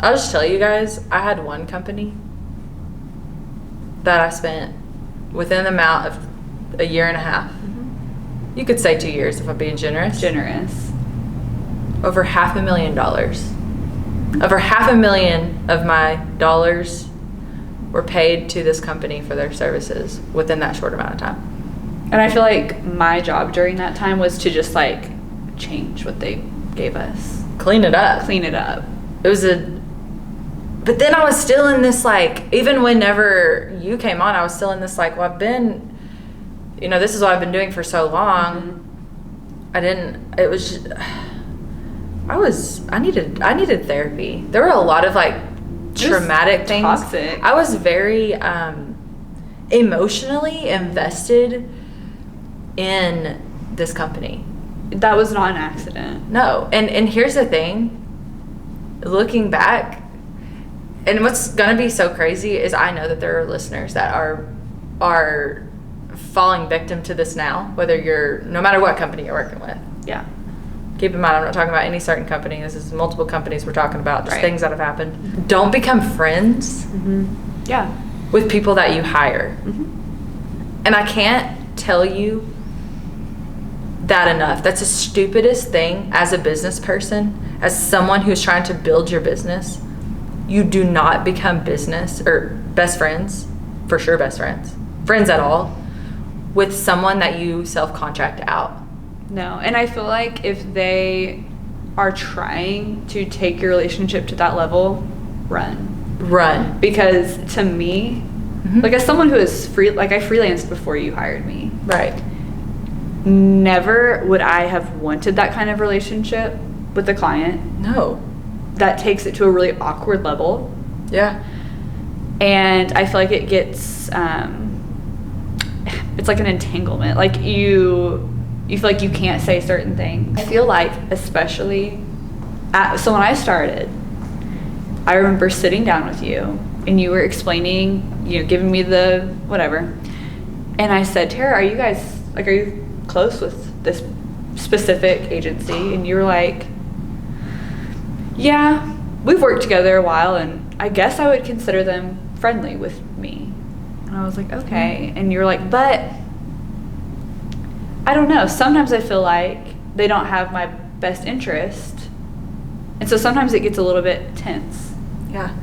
Speaker 2: I'll just tell you guys, I had one company that I spent within the amount of a year and a half. Mm-hmm. You could say 2 years if I'm being generous. Over $500,000. Over $500,000 of my dollars were paid to this company for their services within that short amount of time.
Speaker 3: And I feel like my job during that time was to just like change what they gave us.
Speaker 2: Clean it up. It was but then I was still in this like, even whenever you came on, I was still in this like, well, I've been, this is what I've been doing for so long. Mm-hmm. I needed therapy. There were a lot of like traumatic things.
Speaker 3: Toxic.
Speaker 2: I was very emotionally invested in this company.
Speaker 3: That was not an accident.
Speaker 2: No. And here's the thing, looking back, and what's gonna be so crazy is I know that there are listeners that are falling victim to this now, no matter what company you're working with.
Speaker 3: Yeah.
Speaker 2: Keep in mind, I'm not talking about any certain company. This is multiple companies we're talking about, just
Speaker 3: right.
Speaker 2: things that have happened. Don't become friends with people that you hire. Mm-hmm. And I can't tell you that enough. That's the stupidest thing as a business person, as someone who's trying to build your business. You do not become business or best friends, for sure best friends at all, with someone that you self-contract out.
Speaker 3: No, and I feel like if they are trying to take your relationship to that level, run. Because to me, like as someone who is I freelanced before you hired me.
Speaker 2: Right.
Speaker 3: Never would I have wanted that kind of relationship with the client.
Speaker 2: No.
Speaker 3: That takes it to a really awkward level.
Speaker 2: Yeah.
Speaker 3: And I feel like it gets, it's like an entanglement. Like you feel like you can't say certain things. I feel like, especially, so when I started, I remember sitting down with you and you were explaining, giving me the whatever. And I said, Terra, are you close with this specific agency? And you were like, yeah, we've worked together a while and I guess I would consider them friendly with me. And I was like, okay. And you're like, but I don't know. Sometimes I feel like they don't have my best interest. And so sometimes it gets a little bit tense.
Speaker 2: Yeah.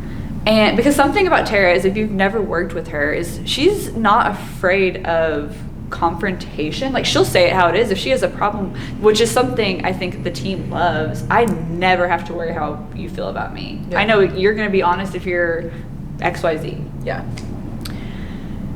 Speaker 3: And because something about Terra is if you've never worked with her is she's not afraid of confrontation. Like she'll say it how it is if she has a problem, which is something I think the team loves. I never have to worry how you feel about me. Yeah. I know you're going to be honest if you're XYZ.
Speaker 2: Yeah.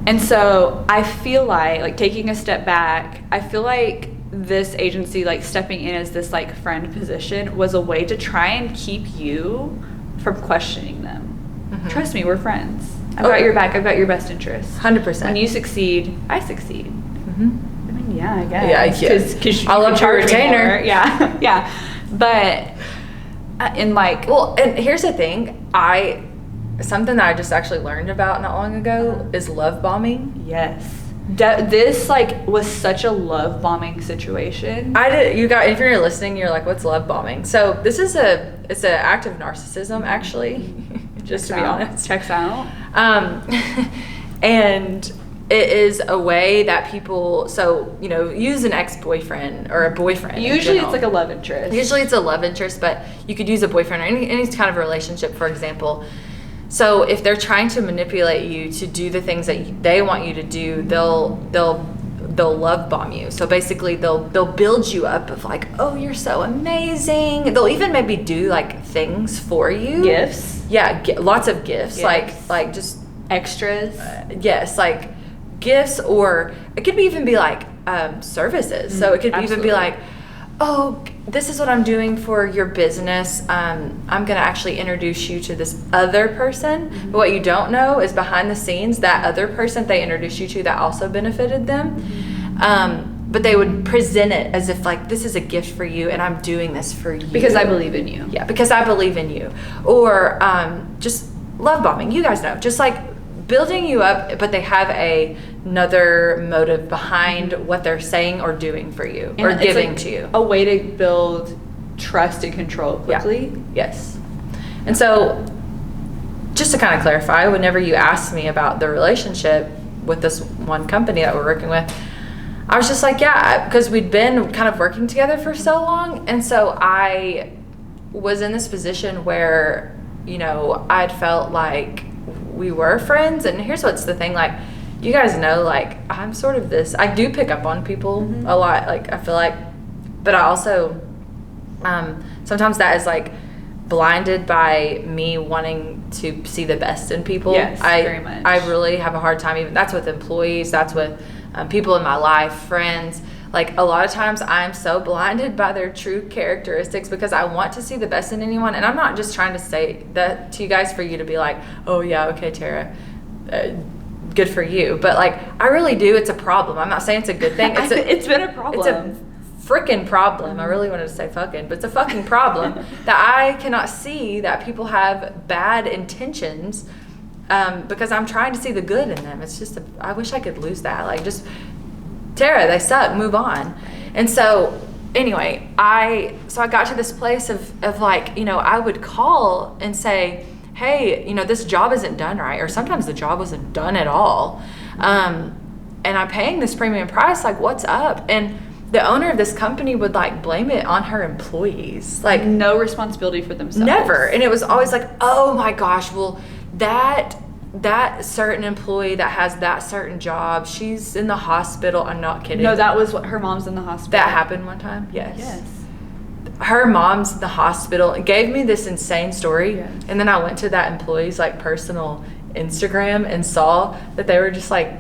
Speaker 3: And so I feel like taking a step back, I feel like this agency, like stepping in as this like friend position was a way to try and keep you from questioning them. Mm-hmm. Trust me, we're friends. I've got your back. I've got your best interest.
Speaker 2: 100%.
Speaker 3: When you succeed, I succeed. Mm-hmm. I mean, yeah, I guess.
Speaker 2: Yeah,
Speaker 3: because
Speaker 2: I'll love your retainer.
Speaker 3: Yeah, yeah. But
Speaker 2: and here's the thing. Something that I just actually learned about not long ago is love bombing.
Speaker 3: Yes. This was such a love bombing situation.
Speaker 2: If you're listening, you're like, what's love bombing? So this is it's an act of narcissism, actually. Just to be honest.
Speaker 3: Checks out.
Speaker 2: And it is a way that people, use an ex-boyfriend or a boyfriend.
Speaker 3: Usually it's like a love interest.
Speaker 2: Usually it's a love interest, but you could use a boyfriend or any kind of relationship, for example. So if they're trying to manipulate you to do the things that they want you to do, they'll love bomb you. So basically they'll build you up of like, oh, you're so amazing. They'll even maybe do like things for you.
Speaker 3: Gifts.
Speaker 2: Yeah, lots of gifts. Like just
Speaker 3: extras.
Speaker 2: Yes, like gifts, or it could even be like services. So it could even be like, oh, this is what I'm doing for your business. I'm going to actually introduce you to this other person.
Speaker 3: Mm-hmm.
Speaker 2: But what you don't know is behind the scenes, that other person they introduced you to that also benefited them. But they would present it as if like, this is a gift for you and I'm doing this for you.
Speaker 3: Because I believe in you.
Speaker 2: Yeah, because I believe in you. Or just love bombing. You guys know. Just like building you up, but they have another motive behind what they're saying or doing for you, or giving to you.
Speaker 3: A way to build trust and control quickly.
Speaker 2: Yeah. Yes. And so just to kind of clarify, whenever you asked me about the relationship with this one company that we're working with, I was just like, yeah, because we'd been kind of working together for so long. And so I was in this position where, you know, I'd felt like we were friends. And here's what's the thing, like, you guys know, like, I'm sort of this, I do pick up on people a lot, like, I feel like, but I also, sometimes that is like blinded by me wanting to see the best in people.
Speaker 3: Yes, very much.
Speaker 2: I really have a hard time, even, that's with employees, that's with people in my life, friends. Like, a lot of times I'm so blinded by their true characteristics because I want to see the best in anyone. And I'm not just trying to say that to you guys for you to be like, oh yeah, okay, Tara, good for you. But like, I really do. It's a problem. I'm not saying it's a good thing.
Speaker 3: It's been a problem.
Speaker 2: It's a freaking problem. I really wanted to say fucking, but it's a fucking problem that I cannot see that people have bad intentions because I'm trying to see the good in them. It's just, I wish I could lose that. Like, just, Tara, they suck, move on. And so anyway, I got to this place of like, you know, I would call and say, hey, you know, this job isn't done right, or sometimes the job wasn't done at all. And I'm paying this premium price, like, what's up? And the owner of this company would like blame it on her employees. Like,
Speaker 3: no responsibility for themselves.
Speaker 2: Never. And it was always like, oh my gosh, well, that certain employee that has that certain job, she's in the hospital. I'm not kidding.
Speaker 3: No, that was what her mom's in the hospital.
Speaker 2: That happened one time? Yes.
Speaker 3: Yes.
Speaker 2: Her mom's in the hospital. It gave me this insane story.
Speaker 3: Yeah.
Speaker 2: And then I went to that employee's like personal Instagram and saw that they were just like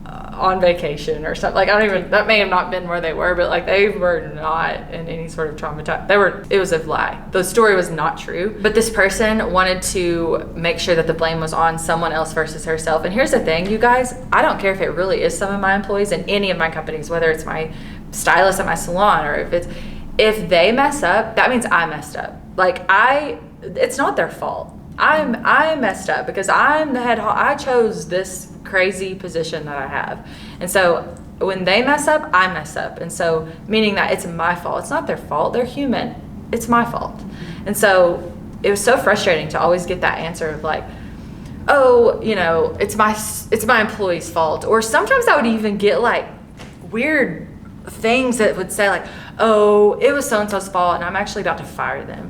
Speaker 2: on vacation or something. Like, I don't even, that may have not been where they were, but like, they were not in any sort of traumatized. It was a lie. The story was not true. But this person wanted to make sure that the blame was on someone else versus herself. And here's the thing, you guys, I don't care if it really is some of my employees in any of my companies, whether it's my stylist at my salon or if they mess up, that means I messed up. Like, it's not their fault. I messed up because I'm the head. I chose this crazy position that I have. And so when they mess up, I mess up. And so, meaning that it's my fault. It's not their fault. They're human. It's my fault. And so it was so frustrating to always get that answer of like, oh, you know, it's my employee's fault. Or sometimes I would even get like weird things that would say like, oh, it was so-and-so's fault and I'm actually about to fire them.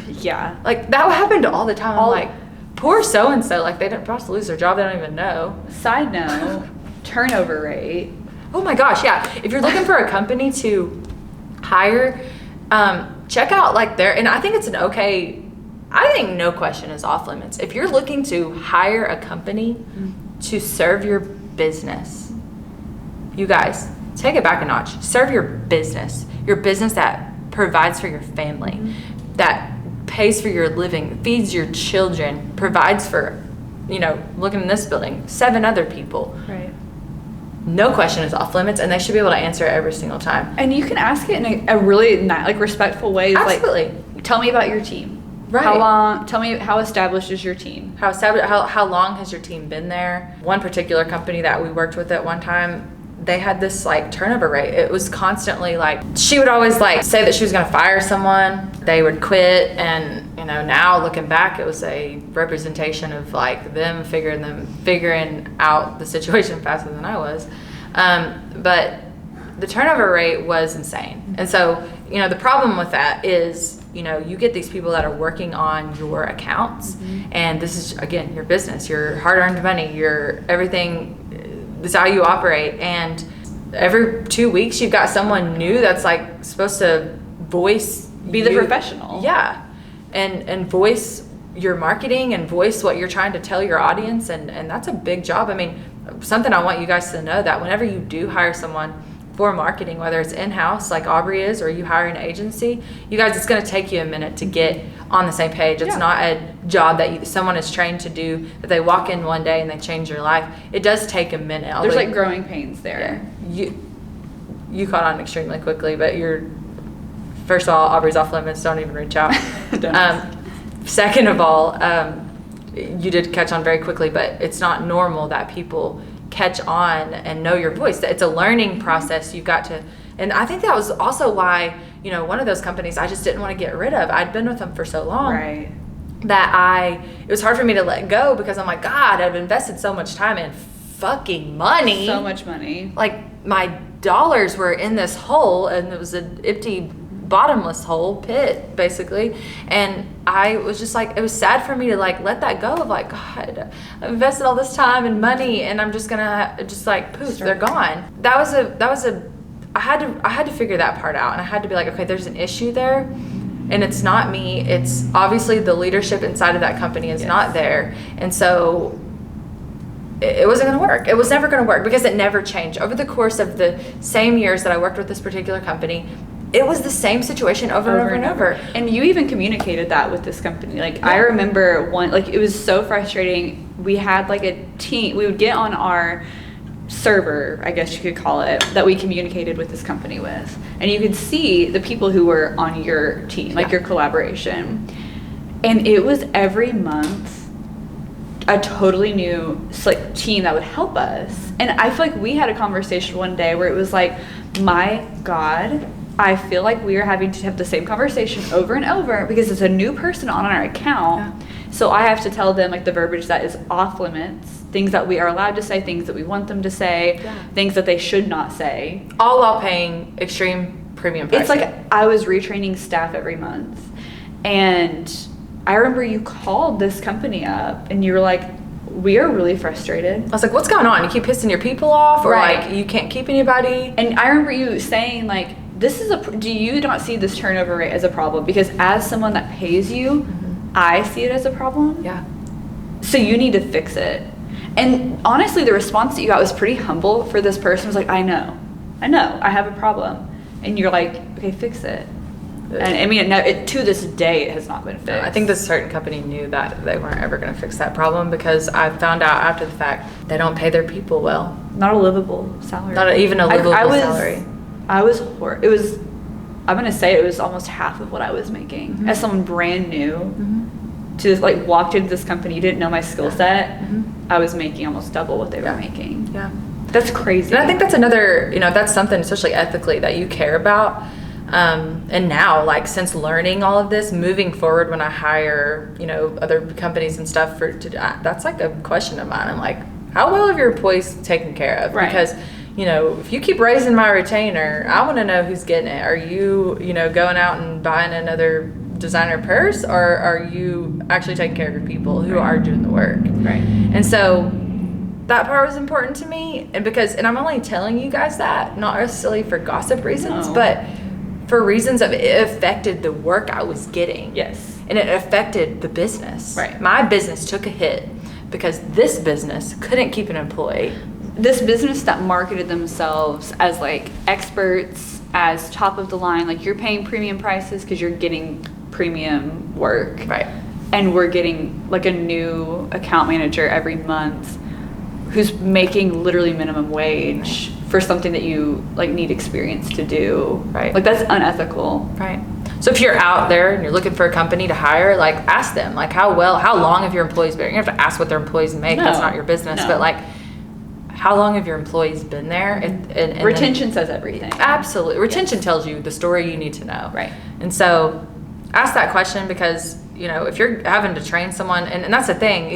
Speaker 3: Yeah.
Speaker 2: Like, that happened all the time. I'm like, poor so-and-so, like, they don't about to lose their job, they don't even know.
Speaker 3: Side note, turnover rate.
Speaker 2: Oh my gosh, yeah. If you're looking for a company to hire, check out like and I think it's I think no question is off limits. If you're looking to hire a company to serve your business, you guys, take it back a notch. Serve your business that provides for your family, that pays for your living, feeds your children, provides for, you know, looking in this building, 7 other people.
Speaker 3: Right.
Speaker 2: No question is off limits, and they should be able to answer it every single time.
Speaker 3: And you can ask it in a really like respectful way.
Speaker 2: Absolutely.
Speaker 3: Like, tell me about your team.
Speaker 2: Right.
Speaker 3: Tell me how established is your team?
Speaker 2: How long has your team been there? One particular company that we worked with at one time, they had this like turnover rate. It was constantly like, she would always like say that she was going to fire someone. They would quit. And, you know, now looking back, it was a representation of like them figuring out the situation faster than I was. But the turnover rate was insane. And so, you know, the problem with that is, you know, you get these people that are working on your accounts, and this is, again, your business, your hard-earned money, your everything. This is how you operate, and every 2 weeks you've got someone new that's like supposed to be
Speaker 3: the professional.
Speaker 2: Yeah. And voice your marketing and voice what you're trying to tell your audience, and that's a big job. I mean, something I want you guys to know, that whenever you do hire someone, for marketing, whether it's in-house like Aubrey is, or you hire an agency, you guys, it's going to take you a minute to get on the same page. It's not a job that someone is trained to do, that they walk in one day and they change your life. It does take a minute.
Speaker 3: There's like growing pains there.
Speaker 2: Yeah. You caught on extremely quickly, but first of all, Aubrey's off limits. Don't even reach out. Second of all, you did catch on very quickly, but it's not normal that people catch on and know your voice. It's a learning process. You've got to, and I think that was also why, one of those companies I just didn't want to get rid of. I'd been with them for so long.
Speaker 3: Right.
Speaker 2: That it was hard for me to let go, because I'm like, God, I've invested so much time and fucking money.
Speaker 3: So much money.
Speaker 2: Like, my dollars were in this hole, and it was an empty, bottomless hole, pit, basically. And I was just like, it was sad for me to like let that go of like, God, I've invested all this time and money, and I'm just gonna just like poof, they're gone. I had to figure that part out, and I had to be like, okay, there's an issue there, and it's not me. It's obviously the leadership inside of that company is not there, and so it wasn't going to work. It was never going to work, because it never changed. Over the course of the same years that I worked with this particular company, it was the same situation over and over.
Speaker 3: And you even communicated that with this company. Like, I remember it was so frustrating. We had like a team, we would get on our server, I guess you could call it, that we communicated with this company with. And you could see the people who were on your team, like your collaboration. And it was every month a totally new team that would help us. And I feel like we had a conversation one day where it was like, my God, I feel like we are having to have the same conversation over and over, because it's a new person on our account. So I have to tell them like the verbiage that is off limits, things that we are allowed to say, things that we want them to say, things that they should not say.
Speaker 2: All while paying extreme premium pricing.
Speaker 3: It's like I was retraining staff every month. And I remember you called this company up and you were like, we are really frustrated.
Speaker 2: I was like, what's going on? You keep pissing your people off, or like you can't keep anybody?
Speaker 3: And I remember you saying like, do you not see this turnover rate as a problem? Because as someone that pays you, I see it as a problem.
Speaker 2: Yeah.
Speaker 3: So you need to fix it. And honestly, the response that you got was pretty humble for this person. It was like, I know, I have a problem. And you're like, okay, fix it. And I mean, to this day, it has not been fixed.
Speaker 2: I think this certain company knew that they weren't ever going to fix that problem, because I found out after the fact they don't pay their people well.
Speaker 3: Not a livable salary.
Speaker 2: Not even a livable salary.
Speaker 3: I'm going to say it was almost half of what I was making as someone brand new to like walked into this company, you didn't know my skill set. I was making almost double what they were making.
Speaker 2: Yeah.
Speaker 3: That's crazy.
Speaker 2: And I think that's another, that's something, especially ethically, that you care about. And now, like, since learning all of this, moving forward, when I hire, other companies and stuff that's like a question of mine. I'm like, how well are your employees taken care of?
Speaker 3: Right.
Speaker 2: Because, if you keep raising my retainer, I want to know who's getting it. Are you, going out and buying another designer purse, or are you actually taking care of your people who are doing the work?
Speaker 3: Right.
Speaker 2: And so that part was important to me, and I'm only telling you guys that, not necessarily for gossip reasons, but for reasons of it affected the work I was getting.
Speaker 3: Yes.
Speaker 2: And it affected the business.
Speaker 3: Right.
Speaker 2: My business took a hit because this business couldn't keep an employee.
Speaker 3: This business that marketed themselves as like experts, as top of the line, like you're paying premium prices because you're getting premium work.
Speaker 2: Right.
Speaker 3: And we're getting like a new account manager every month who's making literally minimum wage for something that you like need experience to do.
Speaker 2: Right.
Speaker 3: Like that's unethical.
Speaker 2: Right. So if you're out there and you're looking for a company to hire, like ask them, like how long have your employees been? You don't have to ask what their employees make. No, that's not your business. No. But like, how long have your employees been there? And
Speaker 3: retention says everything.
Speaker 2: Absolutely. Retention tells you the story you need to know.
Speaker 3: Right.
Speaker 2: And so ask that question, because, if you're having to train someone, and that's the thing,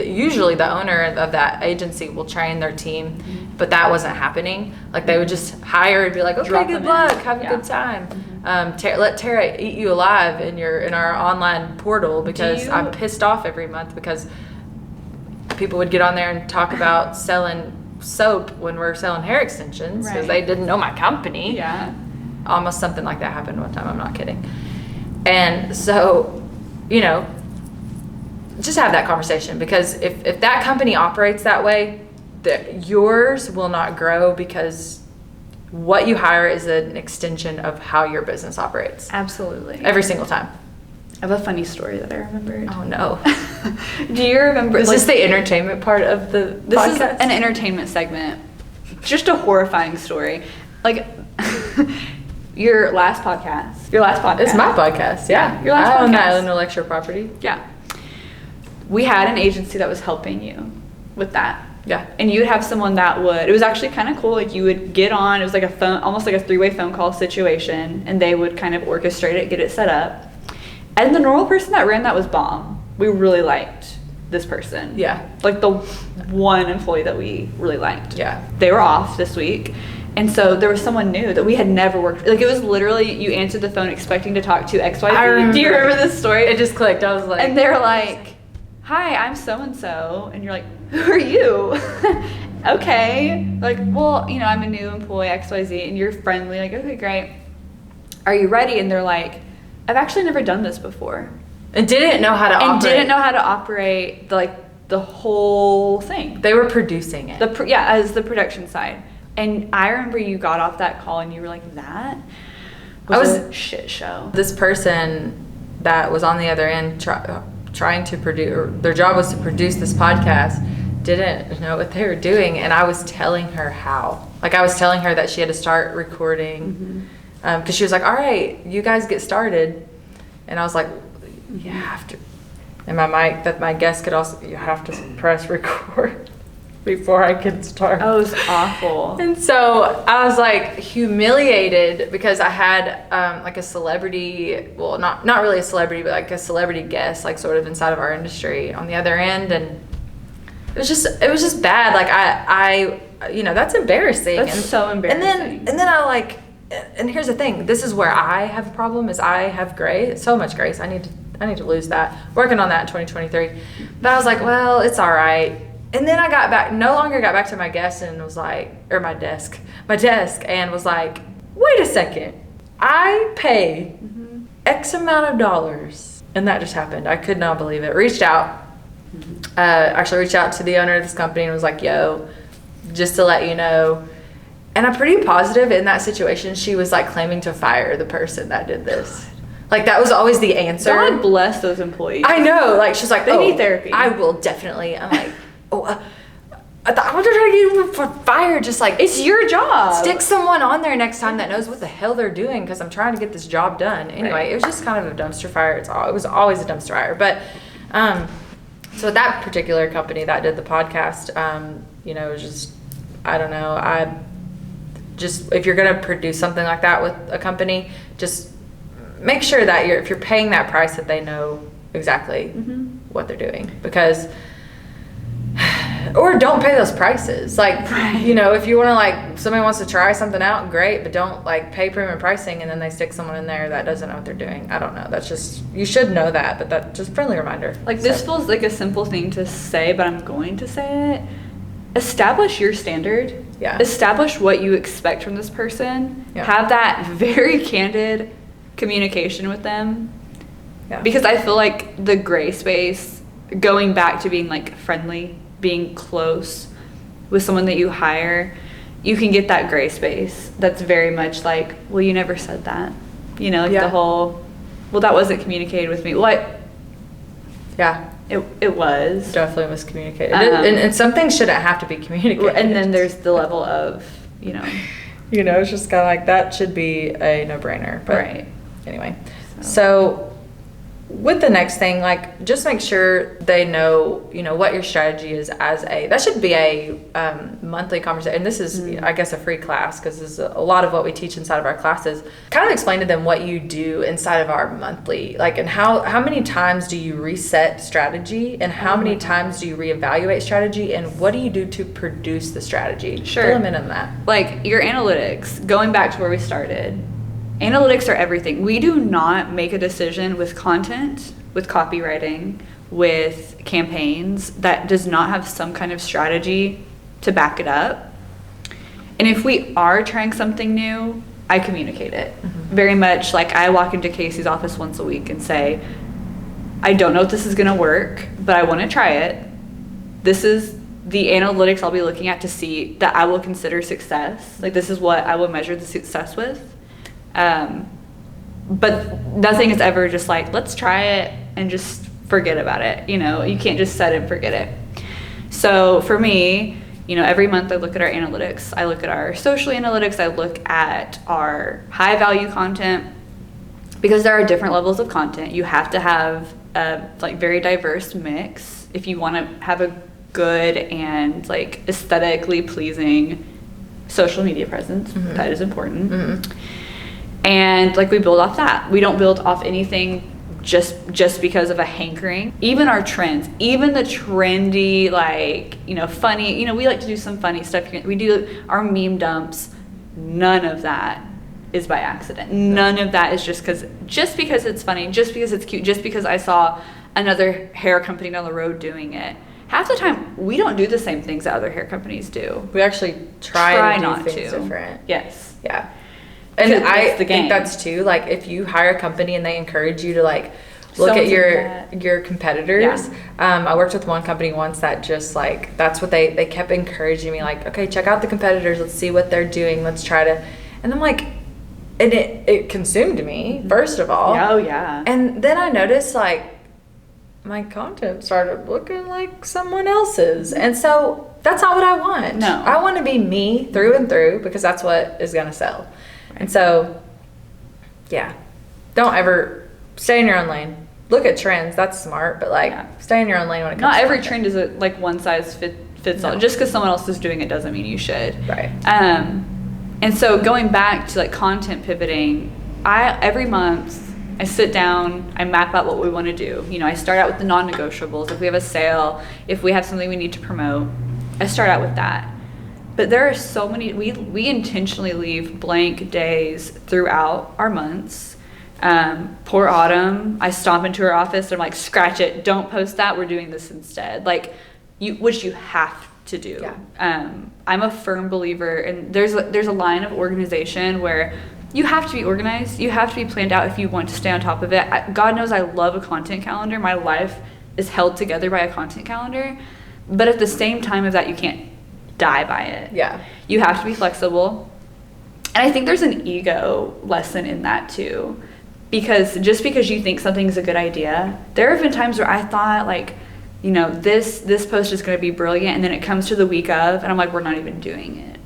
Speaker 2: usually the owner of that agency will train their team, but that wasn't happening. Like they would just hire and be like, okay, good luck, have a good time. Let Terra eat you alive in our online portal, because I'm pissed off every month because people would get on there and talk about selling soap when we're selling hair extensions, because they didn't know my company.
Speaker 3: Yeah.
Speaker 2: Almost something like that happened one time. I'm not kidding. And so, just have that conversation, because if that company operates that way, yours will not grow, because what you hire is an extension of how your business operates.
Speaker 3: Absolutely.
Speaker 2: Every single time.
Speaker 3: I have a funny story that I remembered.
Speaker 2: Oh no.
Speaker 3: Do you remember?
Speaker 2: Is this the entertainment part of the
Speaker 3: This
Speaker 2: podcast?
Speaker 3: is an entertainment segment. Just a horrifying story. Like your last podcast.
Speaker 2: It's my podcast, yeah.
Speaker 3: Your last
Speaker 2: I own
Speaker 3: podcast.
Speaker 2: that intellectual property.
Speaker 3: Yeah. We had an agency that was helping you with that.
Speaker 2: Yeah.
Speaker 3: And you would have someone that would, it was actually kind of cool. Like you would get on, it was like a phone, almost like a 3-way phone call situation, and they would kind of orchestrate it, get it set up. And the normal person that ran that was bomb. We really liked this person.
Speaker 2: Yeah.
Speaker 3: Like the one employee that we really liked.
Speaker 2: Yeah.
Speaker 3: They were off this week. And so there was someone new that we had never worked with. Like it was literally, you answered the phone expecting to talk to XYZ.
Speaker 2: I remember.
Speaker 3: Do you remember this story?
Speaker 2: It just clicked. I was like.
Speaker 3: And they're like, hi, I'm so-and-so. And you're like, who are you? Okay. Like, well, you know, I'm a new employee, XYZ. And you're friendly. Like, okay, great. Are you ready? And they're like, I've actually never done this before.
Speaker 2: And didn't know how to operate.
Speaker 3: And didn't know how to operate, the whole thing.
Speaker 2: They were producing it.
Speaker 3: As the production side. And I remember you got off that call and you were like, that was a shit show.
Speaker 2: This person that was on the other end trying to produce, or their job was to produce this podcast, didn't know what they were doing. And I was telling her how. Like I was telling her that she had to start recording. Because she was like, all right, you guys get started. And I was like, you have to. And my mic, that my guest could also, you have to press record before I can start.
Speaker 3: Oh, it was awful.
Speaker 2: And so I was like humiliated because I had like a celebrity, well, not really a celebrity, but like a celebrity guest, like sort of inside of our industry on the other end. And it was just bad. Like I you know, that's embarrassing.
Speaker 3: That's so embarrassing.
Speaker 2: And then I like, and here's the thing, this is where I have a problem, is I have grace, so much grace. I need to lose that. Working on that in 2023. But I was like, well, it's all right. And then I no longer got back to my guest and was like, or my desk and was like, wait a second, I pay X amount of dollars. And that just happened. I could not believe it. Actually reached out to the owner of this company and was like, yo, just to let you know. And I'm pretty positive in that situation, she was like claiming to fire the person that did this. Like that was always the answer.
Speaker 3: God bless those employees.
Speaker 2: I know. Like she's like,
Speaker 3: they need therapy.
Speaker 2: I will definitely. I'm like, I thought I was trying to get you fired. Just like,
Speaker 3: it's your job.
Speaker 2: Stick someone on there next time that knows what the hell they're doing, because I'm trying to get this job done. Anyway,
Speaker 3: Right.
Speaker 2: It was just kind of a dumpster fire. It was always a dumpster fire. But so that particular company that did the podcast, you know, it was just, I don't know. Just if you're gonna produce something like that with a company, just make sure that if you're paying that price, that they know exactly what they're doing, because, or don't pay those prices. Like, you know, if you want to, like, somebody wants to try something out, great, but don't like pay premium pricing and then they stick someone in there that doesn't know what they're doing. I don't know. That's just, you should know that, but that just friendly reminder.
Speaker 3: Like this feels like a simple thing to say, but I'm going to say it. Establish your standard.
Speaker 2: Yeah.
Speaker 3: Establish what you expect from this person.
Speaker 2: Yeah.
Speaker 3: Have that very candid communication with them.
Speaker 2: Yeah.
Speaker 3: Because I feel like the gray space, going back to being like friendly, being close with someone that you hire, you can get that gray space that's very much like, well, you never said that. You know, like the whole, well, that wasn't communicated with me.
Speaker 2: Yeah.
Speaker 3: It was.
Speaker 2: Definitely miscommunicated. And some things shouldn't have to be communicated.
Speaker 3: And then there's the level of, you know.
Speaker 2: You know, it's just kind of like, that should be a no-brainer. But
Speaker 3: Right.
Speaker 2: Anyway. So with the next thing, like, just make sure they know, you know, what your strategy is that should be a monthly conversation. And this is, I guess, a free class, because this is a lot of what we teach inside of our classes. Kind of explain to them what you do inside of our monthly, like, and how many times do you reset strategy, and how many times do you reevaluate strategy, and what do you do to produce the strategy?
Speaker 3: Sure.
Speaker 2: Fill them in on that.
Speaker 3: Like your analytics, going back to where we started. Analytics are everything. We do not make a decision with content, with copywriting, with campaigns that does not have some kind of strategy to back it up. And if we are trying something new, I communicate it. Very much like I walk into Casey's office once a week and say, I don't know if this is going to work, but I want to try it. This is the analytics I'll be looking at to see that I will consider success. Like, this is what I will measure the success with. But nothing is ever just like, let's try it and just forget about it. You can't just set and forget it. So for me, every month I look at our analytics. I look at our social analytics. I look at our high value content, because there are different levels of content. You have to have a very diverse mix if you want to have a good and aesthetically pleasing social media presence. Mm-hmm. That is important. Mm-hmm. And we build off that. We don't build off anything just because of a hankering. Even our trends, even the trendy, funny, we like to do some funny stuff. We do our meme dumps. None of that is by accident. None of that is just because it's funny, just because it's cute, just because I saw another hair company down the road doing it. Half the time, we don't do the same things that other hair companies do.
Speaker 2: We actually try to do things different.
Speaker 3: Yes.
Speaker 2: Yeah. And I think that's too, if you hire a company and they encourage you to look at your competitors. Yeah. I worked with one company once that just that's what they kept encouraging me, okay, check out the competitors. Let's see what they're doing. Let's try to, and I'm and it consumed me, first of all.
Speaker 3: Oh yeah.
Speaker 2: And then I noticed my content started looking like someone else's. And so that's not what I want.
Speaker 3: No.
Speaker 2: I want to be me through and through, because that's what is going to sell. And so, yeah, don't ever stay in your own lane. Look at trends. That's smart. But stay in your own lane when it comes
Speaker 3: Not
Speaker 2: to
Speaker 3: every
Speaker 2: content.
Speaker 3: trend is one size fits all. Just because someone else is doing it doesn't mean you should.
Speaker 2: Right.
Speaker 3: And so going back to content pivoting, every month I sit down, I map out what we want to do. I start out with the non-negotiables. If we have a sale, if we have something we need to promote, I start out with that. But there are so many, we intentionally leave blank days throughout our months. Poor Autumn, I stomp into her office and I'm scratch it, don't post that, we're doing this instead. Which you have to do. Yeah. I'm a firm believer, and there's a line of organization where you have to be organized, you have to be planned out if you want to stay on top of it. God knows I love a content calendar. My life is held together by a content calendar, but at the same time of that, you can't die by it.
Speaker 2: Yeah.
Speaker 3: You have to be flexible. And I think there's an ego lesson in that too, because just because you think something's a good idea, there have been times where I thought this post is going to be brilliant, and then it comes to the week of, and I'm we're not even doing it.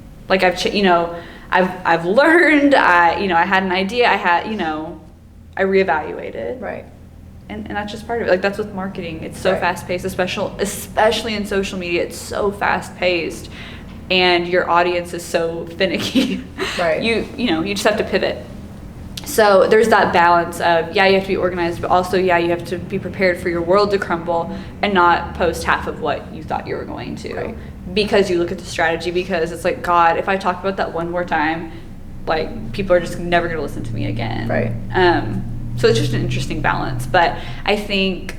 Speaker 3: I've learned, I had an idea, I reevaluated.
Speaker 2: Right.
Speaker 3: And that's just part of it. That's with marketing. It's so fast-paced, especially in social media. It's so fast-paced, and your audience is so finicky.
Speaker 2: Right.
Speaker 3: You just have to pivot. So there's that balance of, you have to be organized, but also, you have to be prepared for your world to crumble and not post half of what you thought you were going to.
Speaker 2: Right.
Speaker 3: Because you look at the strategy, because it's God, if I talk about that one more time, people are just never going to listen to me again.
Speaker 2: Right.
Speaker 3: So it's just an interesting balance. But I think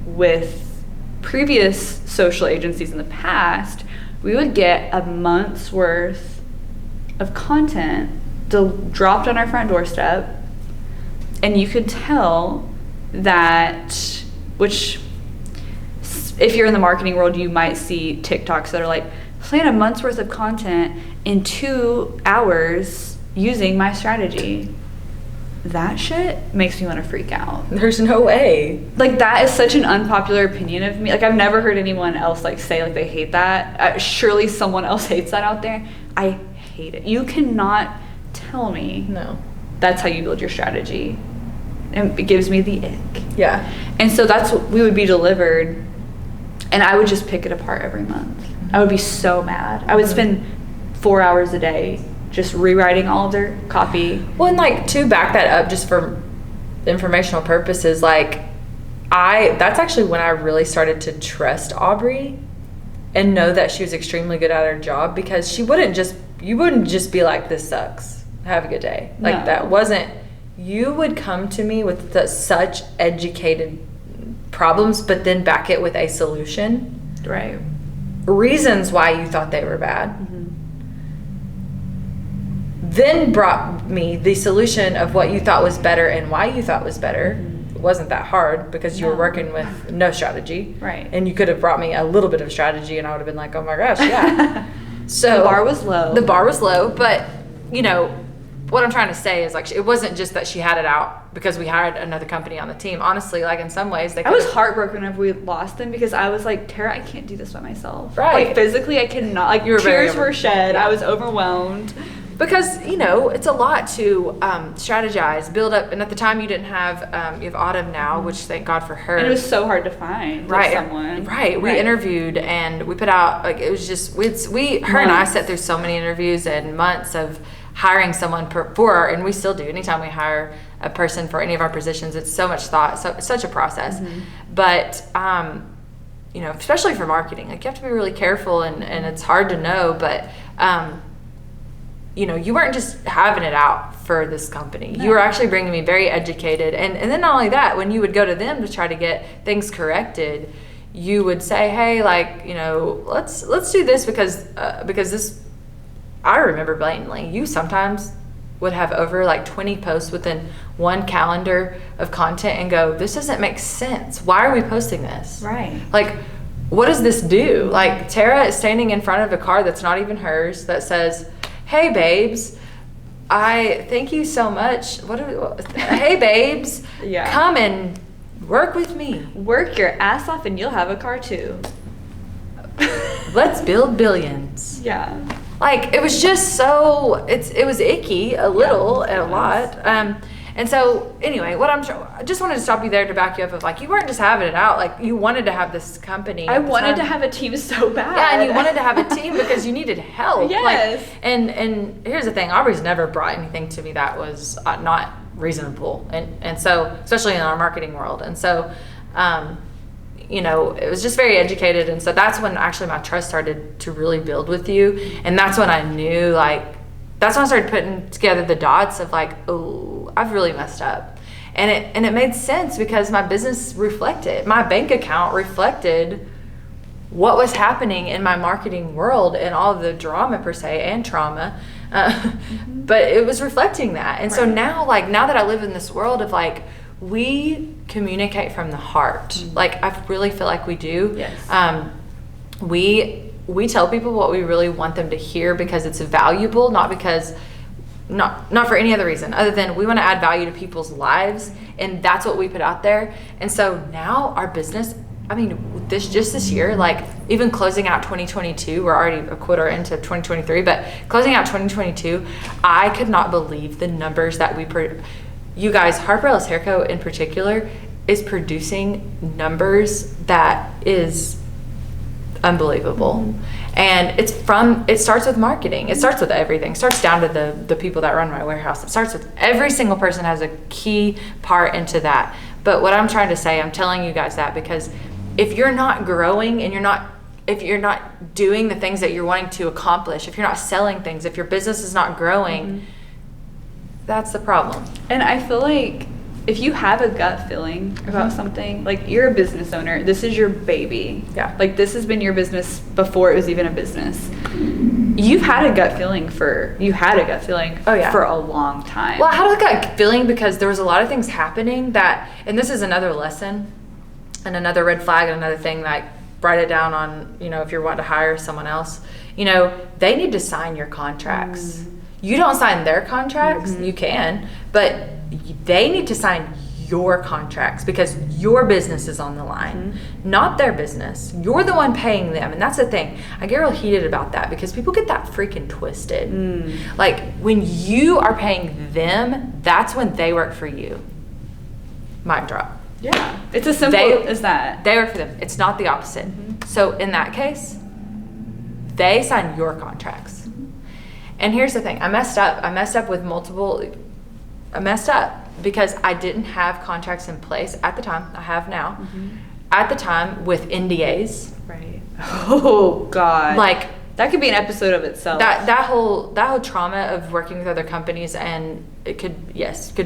Speaker 3: with previous social agencies in the past, we would get a month's worth of content dropped on our front doorstep, and you could tell that, which if you're in the marketing world, you might see TikToks that are plan a month's worth of content in 2 hours using my strategy. That shit makes me want to freak out.
Speaker 2: There's no way.
Speaker 3: That is such an unpopular opinion of me. I've never heard anyone else say they hate that. Surely someone else hates that out there. I hate it. You cannot tell me that's how you build your strategy. And it gives me the ick.
Speaker 2: Yeah.
Speaker 3: And so that's what we would be delivered, and I would just pick it apart every month. I would be so mad. I would spend 4 hours a day just rewriting all of their copy.
Speaker 2: Well, and to back that up just for informational purposes, that's actually when I really started to trust Aubrey and know that she was extremely good at her job, because you wouldn't just be this sucks, have a good day.
Speaker 3: No.
Speaker 2: That wasn't, you would come to me with such educated problems, but then back it with a solution.
Speaker 3: Right.
Speaker 2: Reasons why you thought they were bad. Mm-hmm. Then brought me the solution of what you thought was better and why you thought was better. Mm-hmm. wasn't that hard because you were
Speaker 3: No.
Speaker 2: working with no strategy.
Speaker 3: Right.
Speaker 2: And you could have brought me a little bit of strategy and I would have been like, oh my gosh, yeah. So
Speaker 3: The bar was low.
Speaker 2: The bar was low, but you know, what I'm trying to say is like, it wasn't just that she had it out because we hired another company on the team. Honestly, like in some ways they
Speaker 3: I was
Speaker 2: could've-
Speaker 3: heartbroken if we lost them because I was like, Tara, I can't do this by myself.
Speaker 2: Right.
Speaker 3: Like physically, I cannot. Like
Speaker 2: You were very
Speaker 3: tears were shed.
Speaker 2: yeah.
Speaker 3: I was overwhelmed.
Speaker 2: Because, you know, it's a lot to strategize, build up. And at the time you didn't have, you have Autumn now, which thank God for her.
Speaker 3: And it was so hard to find like, someone.
Speaker 2: Right. We interviewed and we put out, like, it was just, her and I sat through so many interviews and months of hiring someone for, and we still do. Anytime we hire a person for any of our positions, it's so much thought. So it's such a process. But, you know, especially for marketing, like you have to be really careful and it's hard to know, but, you know, you weren't just having it out for this company. No. You were actually bringing me very educated. And then not only that, when you would go to them to try to get things corrected, you would say, hey, like, you know, let's do this because this, I remember blatantly, you sometimes would have over like 20 posts within one calendar of content and go, this doesn't make sense. Why are we posting this?
Speaker 3: Right.
Speaker 2: Like, what does this do? Like, Tara is standing in front of a car that's not even hers that says, hey babes, I thank you so much. Hey babes,
Speaker 3: Yeah.
Speaker 2: come and work with me.
Speaker 3: Work your ass off and you'll have a car too.
Speaker 2: Let's build billions.
Speaker 3: Yeah.
Speaker 2: Like, it was just so, it was icky a little and a lot. And so anyway, I just wanted to stop you there to back you up of like, you weren't just having it out. Like, you wanted to have this company.
Speaker 3: I wanted to have a team so bad.
Speaker 2: Yeah, and you wanted to have a team because you needed help.
Speaker 3: Yes.
Speaker 2: Like, and here's the thing, Aubrey's never brought anything to me that was not reasonable. And so, especially in our marketing world. And so, you know, it was just very educated. And so that's when actually my trust started to really build with you. And that's when I knew, like, that's when I started putting together the dots of like, oh, I've really messed up. And it made sense because my business reflected, my bank account reflected what was happening in my marketing world and all of the drama per se and trauma. But it was reflecting that. And so now that I live in this world of like, we communicate from the heart. Like, I really feel like we do.
Speaker 3: Yes.
Speaker 2: We tell people what we really want them to hear because it's valuable, not for any other reason other than we want to add value to people's lives, and that's what we put out there. And so now our business, I mean, this year, like even closing out 2022, we're already a quarter into 2023, but closing out 2022, I could not believe the numbers that you guys, Harper Ellis Hairco in particular, is producing numbers that is unbelievable. And it starts with marketing. It starts with everything. It starts down to the people that run my warehouse. It starts with every single person has a key part into that. But what I'm trying to say, I'm telling you guys that because if you're not growing and if you're not doing the things that you're wanting to accomplish, if you're not selling things, if your business is not growing, that's the problem.
Speaker 3: And I feel like if you have a gut feeling about something, like you're a business owner, this is your baby.
Speaker 2: Yeah.
Speaker 3: Like this has been your business before it was even a business. You've had a gut feeling for a long time.
Speaker 2: Well, I had a gut feeling because there was a lot of things happening and this is another lesson and another red flag and another thing that write it down on, if you're wanting to hire someone else, they need to sign your contracts. You don't sign their contracts, you can, but they need to sign your contracts because your business is on the line, not their business. You're the one paying them. And that's the thing. I get real heated about that because people get that freaking twisted. Like when you are paying them, that's when they work for you. Mic drop.
Speaker 3: Yeah. It's as simple as that.
Speaker 2: They work for them. It's not the opposite. So in that case, they sign your contracts. And here's the thing. I messed up because I didn't have contracts in place at the time. I have now. At the time with NDAs.
Speaker 3: Right. Oh God.
Speaker 2: Like
Speaker 3: that could be an episode of itself.
Speaker 2: That whole trauma of working with other companies, and it could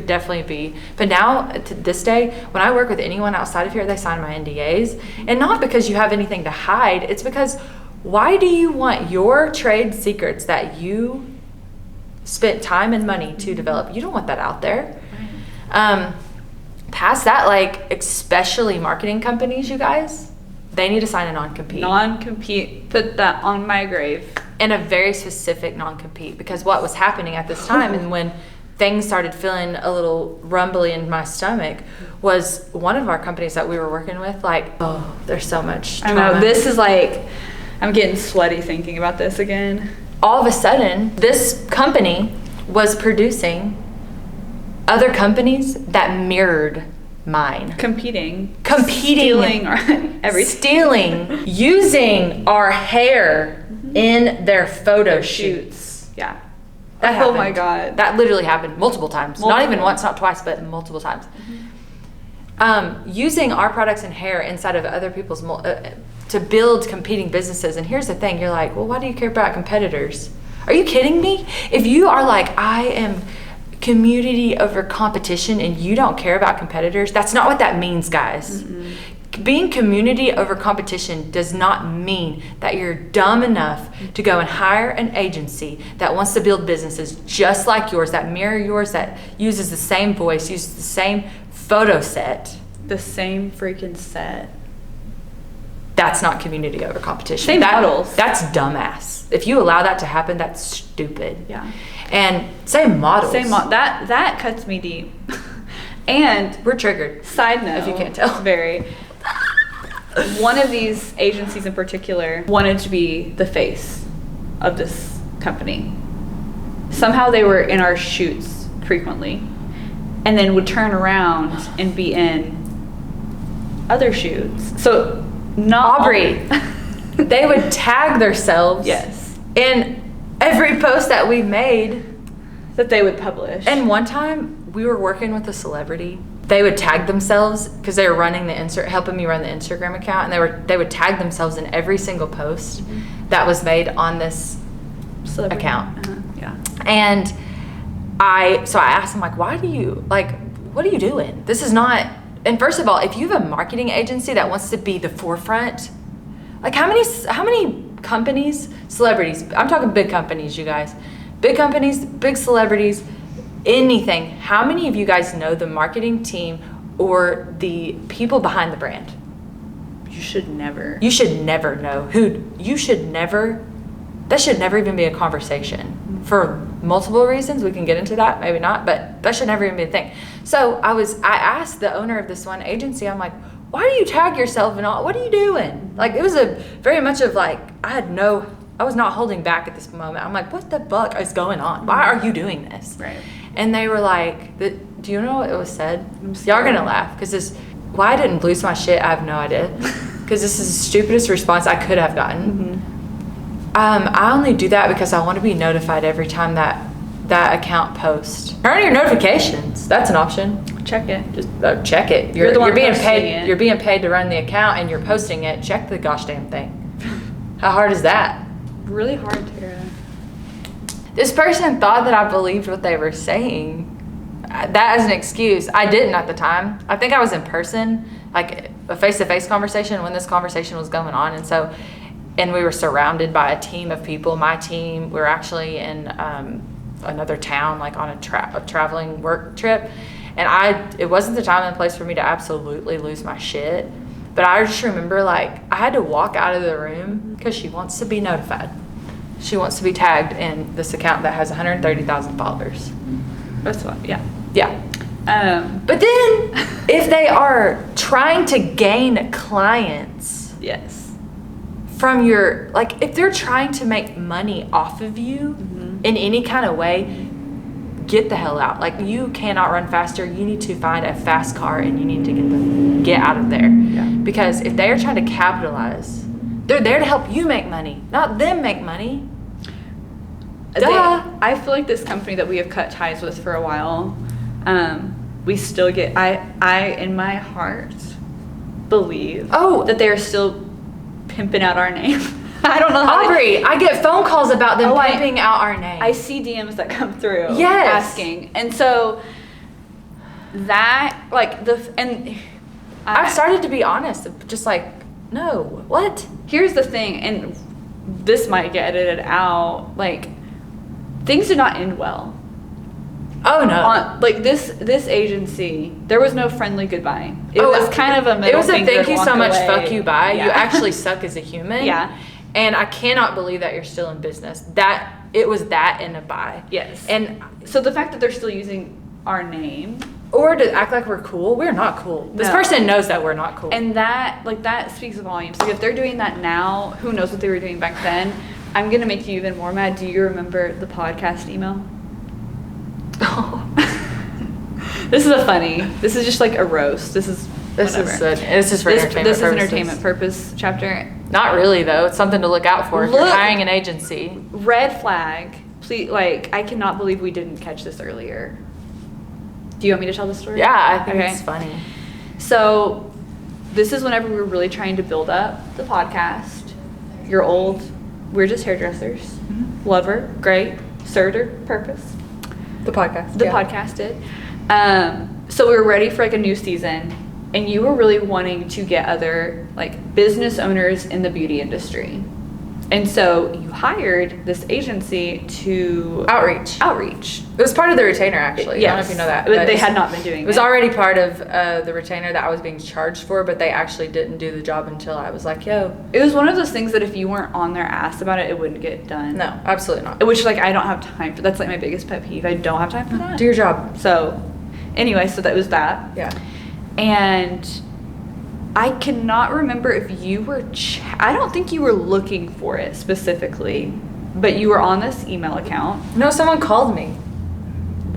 Speaker 2: definitely be. But now to this day, when I work with anyone outside of here, they sign my NDAs. And not because you have anything to hide. It's because why do you want your trade secrets that you spent time and money to develop? You don't want that out there. past that, like, especially marketing companies, you guys, they need to sign a non-compete.
Speaker 3: Non-compete. Put that on my grave.
Speaker 2: And a very specific non-compete, because what was happening at this time and when things started feeling a little rumbly in my stomach was one of our companies that we were working with, like, oh, there's so much trauma.
Speaker 3: I know, this is like, I'm getting sweaty thinking about this again.
Speaker 2: All of a sudden, this company was producing other companies that mirrored mine.
Speaker 3: Competing.
Speaker 2: Stealing
Speaker 3: our everything.
Speaker 2: Stealing. Using our hair in their photo shoots.
Speaker 3: Yeah.
Speaker 2: That
Speaker 3: Oh
Speaker 2: happened.
Speaker 3: my God.
Speaker 2: That literally happened multiple times. Not even once, not twice, but multiple times. Using our products and hair inside of other people's to build competing businesses. And here's the thing, you're like, well, why do you care about competitors? Are you kidding me? If you are like, I am community over competition and you don't care about competitors, that's not what that means, guys. Being community over competition does not mean that you're dumb enough to go and hire an agency that wants to build businesses just like yours, that mirror yours, that uses the same voice, uses the same photo set.
Speaker 3: The same freaking set.
Speaker 2: That's not community over competition.
Speaker 3: Same models.
Speaker 2: That's dumbass. If you allow that to happen, that's stupid.
Speaker 3: Yeah.
Speaker 2: And same models.
Speaker 3: That cuts me deep. And
Speaker 2: we're triggered.
Speaker 3: Side note,
Speaker 2: if you can't tell.
Speaker 3: Very. One of these agencies in particular wanted to be the face of this company. Somehow they were in our shoots frequently, and then would turn around and be in other shoots. So not
Speaker 2: Aubrey, they would tag themselves.
Speaker 3: Yes.
Speaker 2: In every post that we made
Speaker 3: that they would publish.
Speaker 2: And one time we were working with a celebrity. They would tag themselves because they were running helping me run the Instagram account, and they would tag themselves in every single post that was made on this celebrity account.
Speaker 3: Yeah.
Speaker 2: And I asked them, like, what are you doing? This is not. And first of all, if you have a marketing agency that wants to be the forefront, like how many companies, celebrities, I'm talking big companies, you guys, big companies, big celebrities, anything, how many of you guys know the marketing team or the people behind the brand?
Speaker 3: You should never
Speaker 2: know that should never even be a conversation for multiple reasons. We can get into that, maybe not, but that should never even be a thing. So I asked the owner of this one agency, I'm like, why do you tag yourself and all? What are you doing? Like, it was a very much of like, I was not holding back at this moment. I'm like, what the fuck is going on? Why are you doing this?
Speaker 3: Right.
Speaker 2: And they were like, do you know what it was said? Y'all are gonna laugh because why I didn't lose my shit, I have no idea. Because this is the stupidest response I could have gotten. I only do that because I want to be notified every time that account posts. Turn on your notifications. That's an option.
Speaker 3: Check it.
Speaker 2: Just check it. You're being paid. You're being paid to run the account, and you're posting it. Check the gosh damn thing. How hard is that?
Speaker 3: Really hard, Tara.
Speaker 2: This person thought that I believed what they were saying. That as an excuse. I didn't at the time. I think I was in person, like a face-to-face conversation when this conversation was going on, and we were surrounded by a team of people. My team, we were actually in another town, like on a traveling work trip, and it wasn't the time and place for me to absolutely lose my shit. But I just remember, like, I had to walk out of the room because she wants to be notified. She wants to be tagged in this account that has 130,000 followers.
Speaker 3: That's what, yeah.
Speaker 2: Yeah. But then, if they are trying to gain clients,
Speaker 3: yes,
Speaker 2: from your, like, if they're trying to make money off of you in any kind of way, get the hell out. Like, you cannot run faster. You need to find a fast car and you need to get out of there.
Speaker 3: Yeah.
Speaker 2: Because if they are trying to capitalize, they're there to help you make money, not them make money. Duh.
Speaker 3: I feel like this company that we have cut ties with for a while, we still get, I in my heart believe that they are still pimping out our name. I don't know how
Speaker 2: Aubrey, I get phone calls about them pimping out our name.
Speaker 3: I see DMs that come through
Speaker 2: asking.
Speaker 3: And so that, like,
Speaker 2: I've started to be honest, just like, no, what?
Speaker 3: Here's the thing, and this might get edited out, like, things did not end well.
Speaker 2: Oh no.
Speaker 3: Like this agency, there was no friendly goodbye. It was kind of a middle
Speaker 2: It was a
Speaker 3: finger,
Speaker 2: thank you so
Speaker 3: walk
Speaker 2: much,
Speaker 3: away.
Speaker 2: fuck you, bye.
Speaker 3: Yeah.
Speaker 2: You actually suck as a human.
Speaker 3: Yeah.
Speaker 2: And I cannot believe that you're still in business. That it was that in a bye.
Speaker 3: Yes.
Speaker 2: And
Speaker 3: so the fact that they're still using our name,
Speaker 2: or to act like we're cool, we're not cool. This
Speaker 3: No.
Speaker 2: person knows that we're not cool.
Speaker 3: and that speaks volumes. Like if they're doing that now, who knows what they were doing back then? I'm gonna make you even more mad. Do you remember the podcast email? This is just like a roast. This is for
Speaker 2: entertainment
Speaker 3: entertainment purpose chapter.
Speaker 2: Not really though. It's something to look out for if you're
Speaker 3: Look.
Speaker 2: hiring an agency.
Speaker 3: Red flag. Please, like, I cannot believe we didn't catch this earlier. Do you want me to tell the story?
Speaker 2: Yeah, I think
Speaker 3: Okay.
Speaker 2: it's funny.
Speaker 3: So, this is whenever we were really trying to build up the podcast. You're old. We're just hairdressers.
Speaker 2: Mm-hmm.
Speaker 3: Lover. Great. Served her purpose.
Speaker 2: The podcast.
Speaker 3: The podcast did. So we were ready for like a new season, and you were really wanting to get other like business owners in the beauty industry. And so you hired this agency to
Speaker 2: Outreach. It was part of the retainer, actually.
Speaker 3: Yes.
Speaker 2: I don't know if you know that.
Speaker 3: But they had not been doing it.
Speaker 2: It was already part of the retainer that I was being charged for, but they actually didn't do the job until I was like, yo.
Speaker 3: It was one of those things that if you weren't on their ass about it, it wouldn't get done.
Speaker 2: No, absolutely not.
Speaker 3: Which, like, I don't have time for. That's, like, my biggest pet peeve. I don't have time for that.
Speaker 2: Do your job.
Speaker 3: So, anyway, so that was that.
Speaker 2: Yeah.
Speaker 3: And I cannot remember if you were, I don't think you were looking for it specifically, but you were on this email account.
Speaker 2: No, someone called me.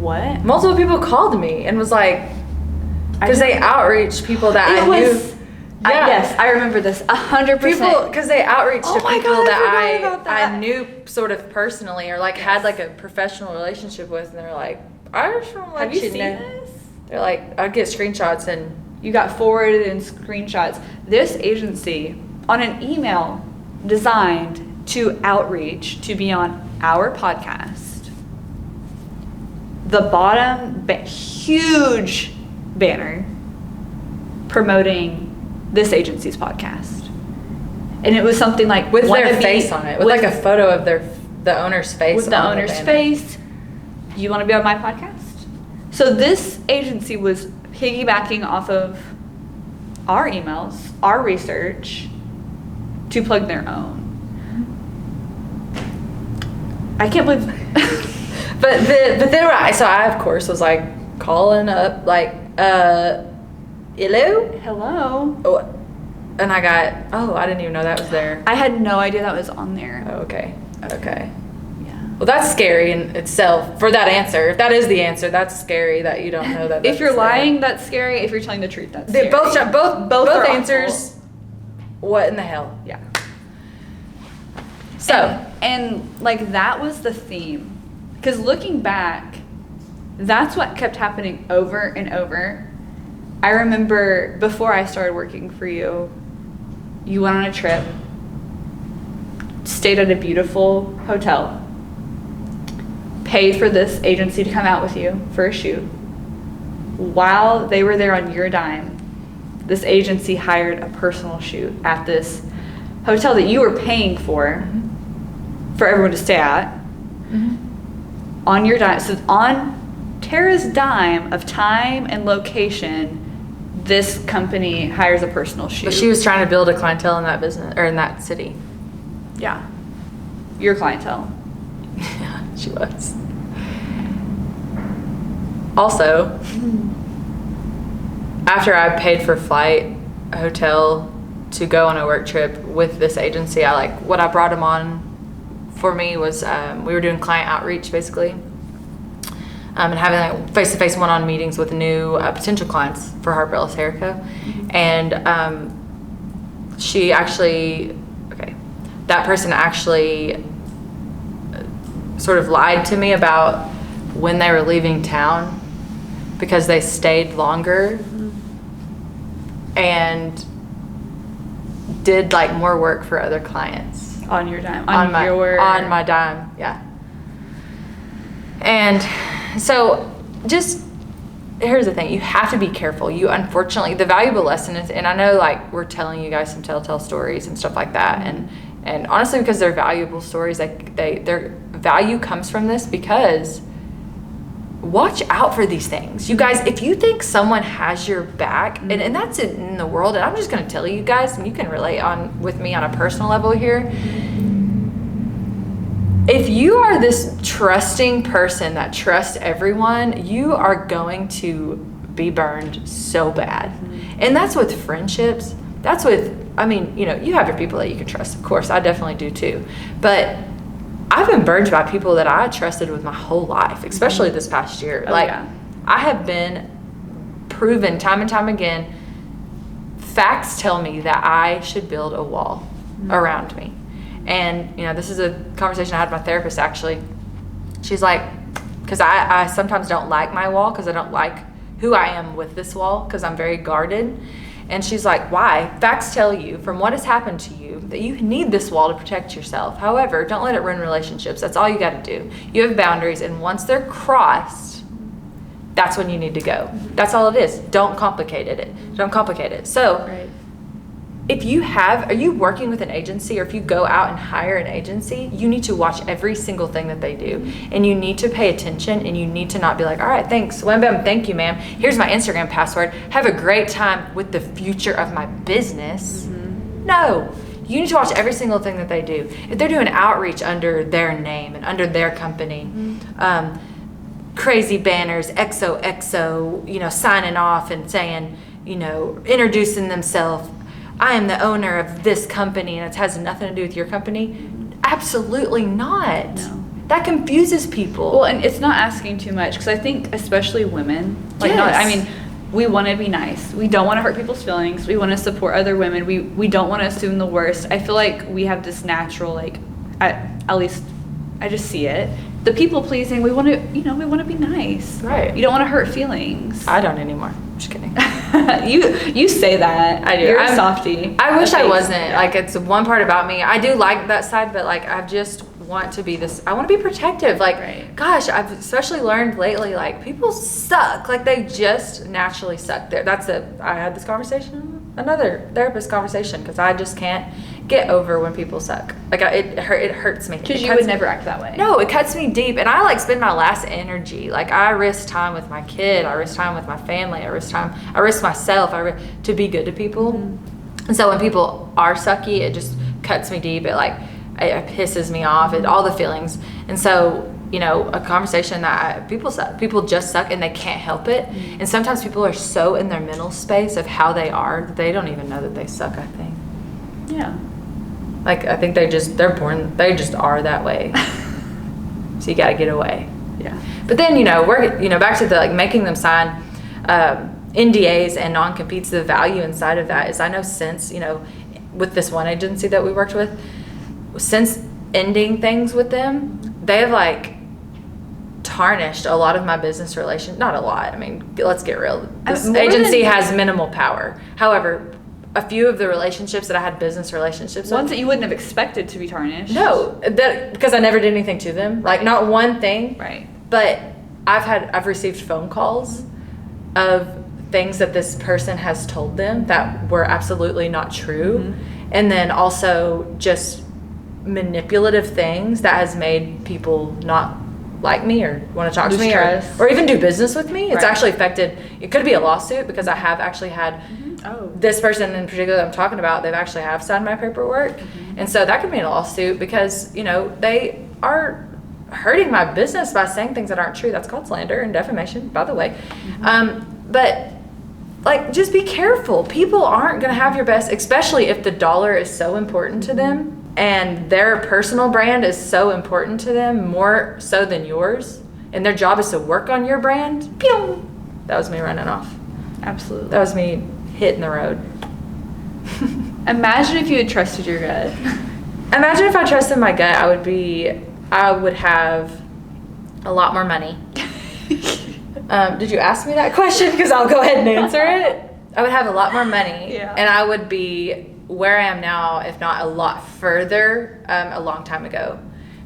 Speaker 3: What?
Speaker 2: Multiple people called me and was like, because they outreach people that I knew.
Speaker 3: Yes, I remember this 100%.
Speaker 2: People, because they outreach to
Speaker 3: Oh my
Speaker 2: people
Speaker 3: God, I
Speaker 2: that
Speaker 3: forgot about that.
Speaker 2: I knew sort of personally or like had like a professional relationship with, and they're like, I just want to let
Speaker 3: Have you
Speaker 2: you
Speaker 3: seen
Speaker 2: know.
Speaker 3: this?
Speaker 2: They're like, I'd get screenshots and
Speaker 3: You got forwarded in screenshots. This agency on an email designed to outreach to be on our podcast. The bottom, huge banner promoting this agency's podcast. And it was something like
Speaker 2: with
Speaker 3: wanna
Speaker 2: their
Speaker 3: be-
Speaker 2: face on it, with like a photo of the owner's face.
Speaker 3: with the
Speaker 2: on
Speaker 3: owner's
Speaker 2: banner.
Speaker 3: face. You want to be on my podcast? So this agency was piggybacking off of our emails, our research, to plug their own. I can't believe.
Speaker 2: But then right, so I of course was like calling up like, hello?
Speaker 3: Hello.
Speaker 2: Oh, and I got, I didn't even know that was there.
Speaker 3: I had no idea that was on there.
Speaker 2: Oh, okay.
Speaker 3: Yeah.
Speaker 2: Well, that's scary in itself for that answer. If that is the answer, that's scary that you don't know that.
Speaker 3: If you're
Speaker 2: that's there.
Speaker 3: lying, that's scary. If you're telling the truth, that's
Speaker 2: They
Speaker 3: scary.
Speaker 2: both
Speaker 3: are
Speaker 2: answers. What in the hell?
Speaker 3: Yeah.
Speaker 2: So
Speaker 3: and like that was the theme, because looking back, that's what kept happening over and over. I remember before I started working for you, you went on a trip, stayed at a beautiful hotel, paid for this agency to come out with you for a shoot. While they were there on your dime, this agency hired a personal shoot at this hotel that you were paying for everyone to stay at. On your dime. So on Terra's dime of time and location, this company hires a personal shoot.
Speaker 2: but she was trying to build a clientele in that business or in that city.
Speaker 3: Yeah. Your clientele.
Speaker 2: Yeah, she was. Also, after I paid for flight, a hotel to go on a work trip with this agency, what I brought them on for me was we were doing client outreach basically, and having like face-to-face one-on meetings with new potential clients for Harper Ellis Hairco, and that person actually sort of lied to me about when they were leaving town because they stayed longer and did like more work for other clients
Speaker 3: On your dime.
Speaker 2: on my dime. Yeah. And so just here's the thing, you have to be careful. You unfortunately, the valuable lesson is, and I know like we're telling you guys some telltale stories and stuff like that, and honestly because they're valuable stories, their value comes from this because watch out for these things. You guys, if you think someone has your back, and that's it in the world, and I'm just going to tell you guys, and you can relate on with me on a personal level here. If you are this trusting person that trusts everyone, you are going to be burned so bad. And that's with friendships. That's with, I mean, you know, you have your people that you can trust. Of course, I definitely do too. But I've been burned by people that I trusted with my whole life, especially this past year. I have been proven time and time again, facts tell me that I should build a wall around me. And, you know, this is a conversation I had with my therapist, actually. She's like, because I sometimes don't like my wall because I don't like who I am with this wall because I'm very guarded. And she's like, why? Facts tell you from what has happened to you that you need this wall to protect yourself. However, don't let it ruin relationships. That's all you got to do. You have boundaries, and once they're crossed, that's when you need to go. That's all it is. Don't complicate it. Don't complicate it. So if you are you working with an agency, or if you go out and hire an agency, you need to watch every single thing that they do. And you need to pay attention, and you need to not be like, all right, thanks. Wham, bam, thank you, ma'am. Here's my Instagram password. Have a great time with the future of my business. No. You need to watch every single thing that they do. If they're doing outreach under their name and under their company, crazy banners, XOXO, you know, signing off and saying, you know, introducing themselves, I am the owner of this company and it has nothing to do with your company. Absolutely not. No. That confuses people.
Speaker 3: Well, and it's not asking too much, because I think especially women, we want to be nice. We don't want to hurt people's feelings. We want to support other women. We don't want to assume the worst. I feel like we have this natural, like, at least I just see it. The people pleasing, we want to be nice.
Speaker 2: Right.
Speaker 3: You don't want to hurt feelings.
Speaker 2: I don't anymore. Just kidding.
Speaker 3: You say that.
Speaker 2: I do.
Speaker 3: You're a softie.
Speaker 2: I wish I wasn't. Yeah. Like, it's one part about me. I do like that side, but like, I just want to be this. I want to be protective. Like, gosh, I've especially learned lately, like, people suck. Like, they just naturally suck. I had this conversation, another therapist conversation, because I just can't get over when people suck. Like, it hurts me.
Speaker 3: Because you would never act that way.
Speaker 2: No, it cuts me deep, and I like spend my last energy. Like, I risk time with my kid, I risk time with my family, I risk myself, to be good to people. And so when people are sucky, it just cuts me deep. It pisses me off, all the feelings. And so, you know, a conversation that people suck. People just suck and they can't help it. And sometimes people are so in their mental space of how they are that they don't even know that they suck, I think.
Speaker 3: Yeah.
Speaker 2: Like, I think they just are that way. So you got to get away.
Speaker 3: Yeah.
Speaker 2: But then, you know, we're, you know, back to the, like, making them sign NDAs and non-competes. The value inside of that is, I know since, you know, with this one agency that we worked with, since ending things with them, they have, like, tarnished a lot of my business relations. Not a lot. I mean, let's get real. This agency has minimal power. However, a few of the relationships that I had business relationships
Speaker 3: ones
Speaker 2: with,
Speaker 3: that you wouldn't have expected to be tarnished.
Speaker 2: No, because I never did anything to them. Like, not one thing.
Speaker 3: Right.
Speaker 2: But I've received phone calls of things that this person has told them that were absolutely not true. And then also just manipulative things that has made people not like me or want to talk to me or even do business with me. It's actually affected. It could be a lawsuit, because I have actually had this person in particular that I'm talking about, they've actually have signed my paperwork. And so that could be a lawsuit, because, you know, they are hurting my business by saying things that aren't true. That's called slander and defamation, by the way. But, like, just be careful. People aren't going to have your best, especially if the dollar is so important to them and their personal brand is so important to them, more so than yours, and their job is to work on your brand. Pew! That was me running off.
Speaker 3: Absolutely.
Speaker 2: That was me hitting the road.
Speaker 3: Imagine if you had trusted your gut.
Speaker 2: Imagine if I trusted my gut, I would have a lot more money. Did you ask me that question? Because I'll go ahead and answer it. I would have a lot more money, and I would be where I am now, if not a lot further, a long time ago.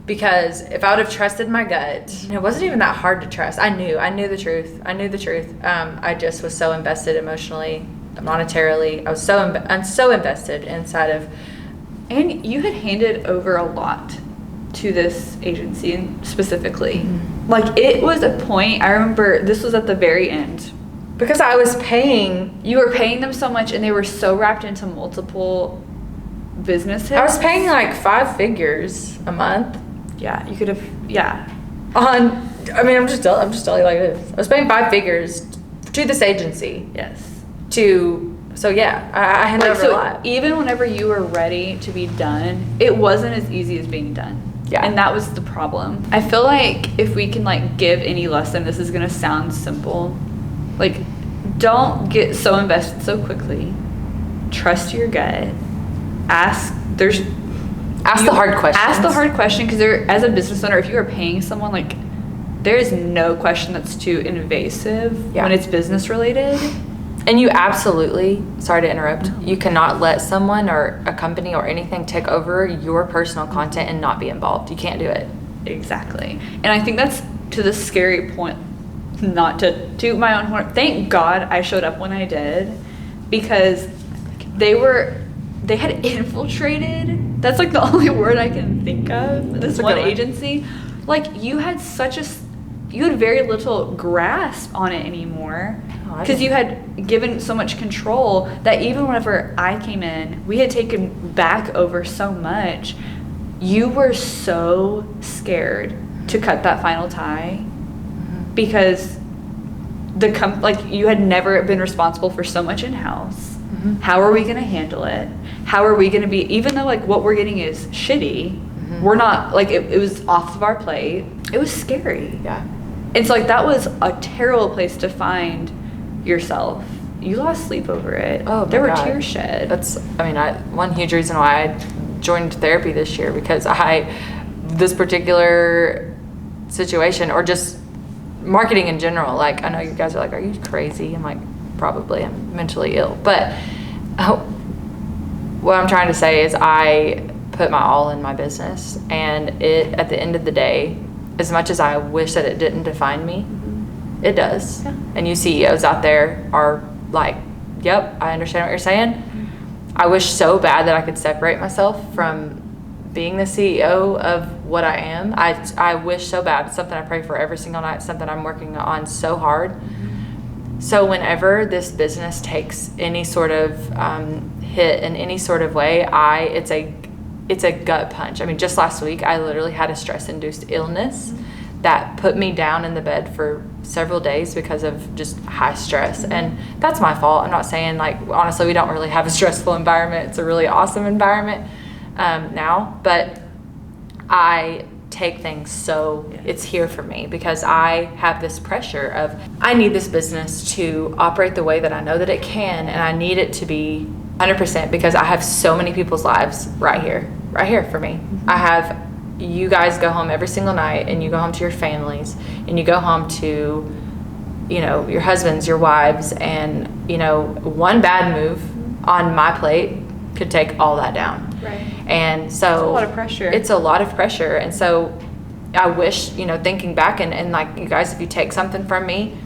Speaker 2: Because if I would have trusted my gut, it wasn't even that hard to trust. I knew the truth. I just was so invested emotionally, monetarily. I'm so invested inside of.
Speaker 3: And you had handed over a lot to this agency and specifically? Like, it was a point, I remember this was at the very end.
Speaker 2: Because I was paying.
Speaker 3: You were paying them so much and they were so wrapped into multiple businesses.
Speaker 2: I was paying like 5 figures a month.
Speaker 3: Yeah, you could have, yeah.
Speaker 2: I'm just telling you like it is. I was paying 5 figures to this agency.
Speaker 3: Yes.
Speaker 2: I handed over a lot.
Speaker 3: Even whenever you were ready to be done, it wasn't as easy as being done.
Speaker 2: Yeah.
Speaker 3: And that was the problem. I feel like if we can like give any lesson, this is gonna sound simple. Like, don't get so invested so quickly. Trust your gut. Ask the
Speaker 2: hard questions.
Speaker 3: Ask the hard question, because as a business owner, if you are paying someone, like, there is no question that's too invasive when it's business related.
Speaker 2: And you absolutely, sorry to interrupt, you cannot let someone or a company or anything take over your personal content and not be involved. You can't do it.
Speaker 3: Exactly. And I think that's to the scary point, not to toot my own horn. Thank God I showed up when I did, because they had infiltrated. That's like the only word I can think of. This one agency. Like, you had very little grasp on it anymore, because you had given so much control that even whenever I came in, we had taken back over so much. You were so scared to cut that final tie, because you had never been responsible for so much in-house. How are we going to handle it? How are we going to be, even though like what we're getting is shitty, we're not, like, it was off of our plate. It was scary.
Speaker 2: Yeah.
Speaker 3: And so like that was a terrible place to find yourself. You lost sleep over it.
Speaker 2: Oh,
Speaker 3: there were tears shed.
Speaker 2: That's, one huge reason why I joined therapy this year, because this particular situation, or just marketing in general, like, I know you guys are like, are you crazy? I'm like, probably. I'm mentally ill. But what I'm trying to say is I put my all in my business, and it, at the end of the day, as much as I wish that it didn't define me, it does. Yeah. And you CEOs out there are like, yep, I understand what you're saying. I wish so bad that I could separate myself from being the CEO of what I am. I wish so bad. It's something I pray for every single night. It's something I'm working on so hard. So whenever this business takes any sort of hit in any sort of way, it's a gut punch. Just last week, I literally had a stress-induced illness that put me down in the bed for several days because of just high stress. And that's my fault. I'm not saying, like, honestly, we don't really have a stressful environment. It's a really awesome environment now. But I take things it's here for me, because I have this pressure of, I need this business to operate the way that I know that it can, and I need it to be 100%, because I have so many people's lives right here for me. I have, you guys go home every single night, and you go home to your families, and you go home to, your husbands, your wives, and, one bad move on my plate could take all that down.
Speaker 3: Right.
Speaker 2: And so
Speaker 3: it's a lot of pressure.
Speaker 2: It's a lot of pressure. And so I wish, thinking back, and like, you guys, if you take something from me,